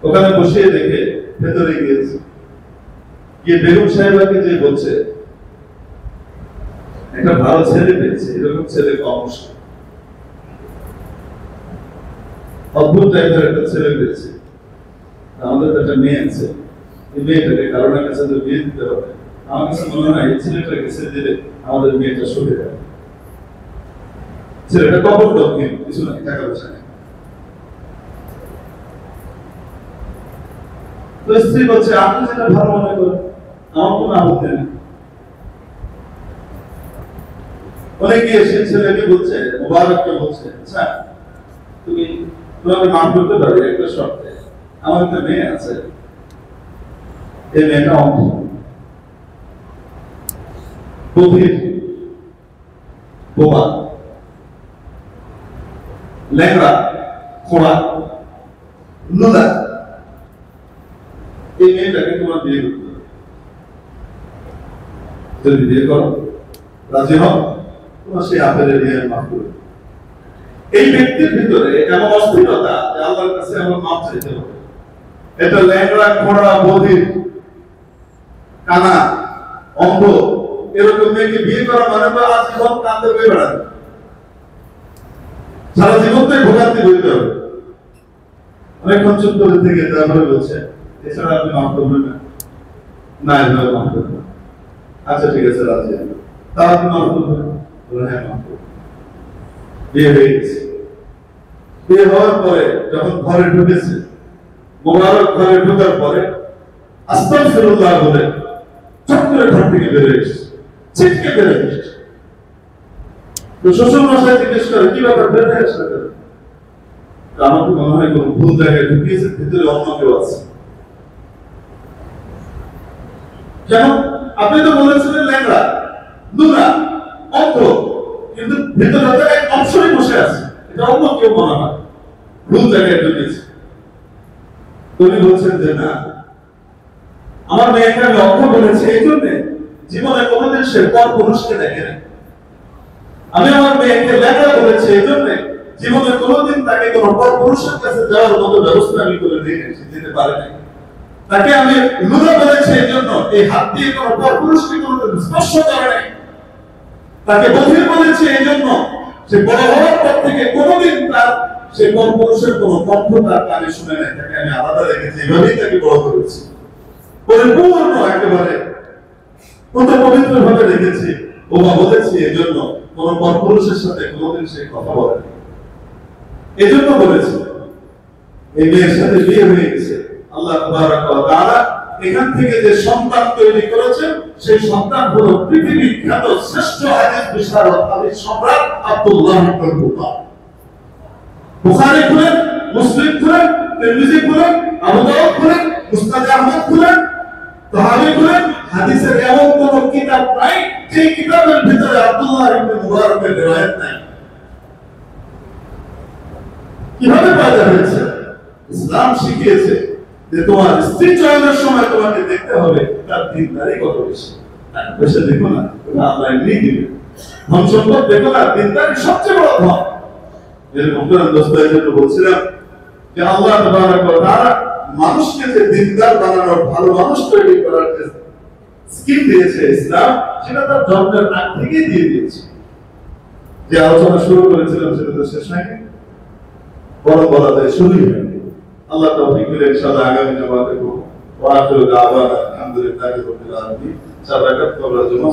ওখানে বসিয়ে দেখে ভেতরে গিয়েছে, গিয়ে বেগম সাহেবাকে যে বলছে একটা ভালো ছেলে পেয়েছে, এরকম ছেলে কম মুশকিল, অদ্ভুত টাইপের একটা ছেলে পেয়েছে, আমাদের তো একটা মেয়ে আছে, এই মেয়েটাকে কারণের কাছে তো বিয়ে দিতে হবে, আমার কাছে মনে হয় এই ছেলেটাকে ছেড়ে দিলে আমাদের মেয়েটা সরে যাবে। ছেলেটা কবর দক্ষিণ, কিছু নাই, টাকা পয়সা নেই। তো স্ত্রী বলছে, আপনি যেটা ভালো মনে করেন, আমার কোনো আপত্তি নেই। অনেকে এসে ছেলেকে বলছে, মুবারককে বলছে, আচ্ছা তুমি তোমাকে মাফ করতে পারি একটা শর্তে, আমার একটা মেয়ে আছে, এই মেয়েটা অন্ধ, গভীর, বোবা, ল্যাংড়া, খোড়া, লুলা, এই মেয়েটাকে তোমার বিয়ে করতে হবে। যদি বিয়ে করো, রাজি হও, তোমার সেই আপেলের বিয়ে মাফ করবে। এই ব্যক্তির ভিতরে এমন অস্থিরতা যে আল্লাহর কাছে আমার মাফ চাইতে হবে। এটা ল্যাংড়া, খোড়া, বধির, কানা, অন্ধ, এরকম মেয়েকে বিয়ে করা মানে তো আজীবন কাঁদতে বয়ে বেড়াবে, সারা জীবনটাই ভোগান্তি বইতে হবে। অনেকক্ষণ চুপ করে থেকে তারপরে বলছে, এছাড়া আপনি মাফ করবেন না? না, এভাবে মাফ করবেন। আচ্ছা ঠিক আছে, রাজি আমি। তারা আপনি মাফ করবেন? হ্যাঁ মাফ করবেন। বিয়ে হয়ে গেছে। বিয়ে হওয়ার পরে যখন ঘরে ঢুকেছে, মোবারক ঘরে ঢোকার পরে আস্তাগফিরুল্লাহ বলে চট করে ঘর থেকে বের হয়ে এসেছে, ছিটকে বের হয়ে এসেছে। তো শ্বশুর মশাই জিজ্ঞেস করে, কি ব্যাপার, বের হয়ে আসলে? আমাকে মনে হয় কোন ভুল জায়গায় ঢুকিয়েছে, ভিতরে অন্য কেউ আছে। কেন? আপনি তো বলেছিলেন ল্যাংড়া, লুলা, অন্ধ, কিন্তু ভিতরে হয়তো এক অপশনই বসে আছে, এটা অন্য কেউ মনে হয়, ভুল জায়গায় ঢুকিয়েছে। তুমি বলছেন যে না, আমার মেয়েকে আমি অন্ধ বলেছি এই জন্যে জীবনে কোনোদিন সে পর পুরুষকে দেখে না। আমি আমার মেয়েকে ল্যাংড়া বলেছি এই জন্যে জীবনে কোনোদিন তাকে কোনো পর পুরুষের কাছে যাওয়ার মতো ব্যবস্থা আমি করে দিই, যেতে পারে না। তাকে আমি লুলা বলেছি এই জন্য এই হাত দিয়ে কোনো পরপুরুষকে কোনো স্পর্শ করে নাই। তাকে বধির বলেছি এই জন্য সে বড় হওয়ার পর থেকে কোনোদিন তার সে পরপুরুষের কোনো কণ্ঠ তার কানে শুনে নাই। তাকে আমি আলাদা রেখেছি, এভাবেই তাকে বড় করেছি, পরিপূর্ণ একেবারে কত পবিত্র ভাবে রেখেছি। ওবা বলেছি এই জন্য কোন পরপুরুষের সাথে কোনোদিন সে কথা বলে এই জন্য বলেছি। এই মেয়ের সাথে বিয়ে হয়ে গেছে, আল্লাহ তাবারাক ওয়া তাআলা এখান থেকে যে সন্তান তৈরি করেছেন সেই সন্তান হলো পৃথিবীর খ্যাত শ্রেষ্ঠ হাদিস বিশারদ, হাদিস সম্রাট আব্দুল্লাহ ইবনে বুখারী। বুখারী খুলেন, মুসলিম খুলেন, তিরমিজি খুলেন, আবু দাউদ খুলেন, মুসনাদ আহমদ খুলেন, তাহাবী খুলেন, হাদিসের এমন কোন কিতাব নাই যে কিতাবের ভিতরে আব্দুল্লাহ ইবনে মুবারকের রিওয়ায়াত নাই। কিভাবে পয়দা হয়েছে? ইসলাম শিখিয়েছে যে তোমার স্ত্রী চয়নের সময় তোমাকে দেখতে হবে তার দিনদারি কত বেশি। বেশি দেখো না, আল্লাহ এমনি দিবে। ধন সম্পদ দেখো না, দিনদারি সবচেয়ে বড় ধন। এরকম করে দোস্তের জন্য বলছিলাম যে আল্লাহ তাবারাক ওয়া তাআলা মানুষকে যে দিনদার বানানোর, ভালো মানুষ তৈরি করার যে স্কিম দিয়েছে ইসলাম, সেটা তার জন্মের আগ থেকেই দিয়ে দিয়েছে। যে আলোচনা শুরু করেছিলাম সেটা তো শেষ হয়নি, বরং বলা যায় শুরুই হয়নি। আল্লাহ তাওফীক দিলে ইনশাআল্লাহ আগামী জমা দেব। ওয়া আখিরু দাওয়ানা আলহামদুলিল্লাহি রাব্বিল আলামিন। সারা রাত কবর জমা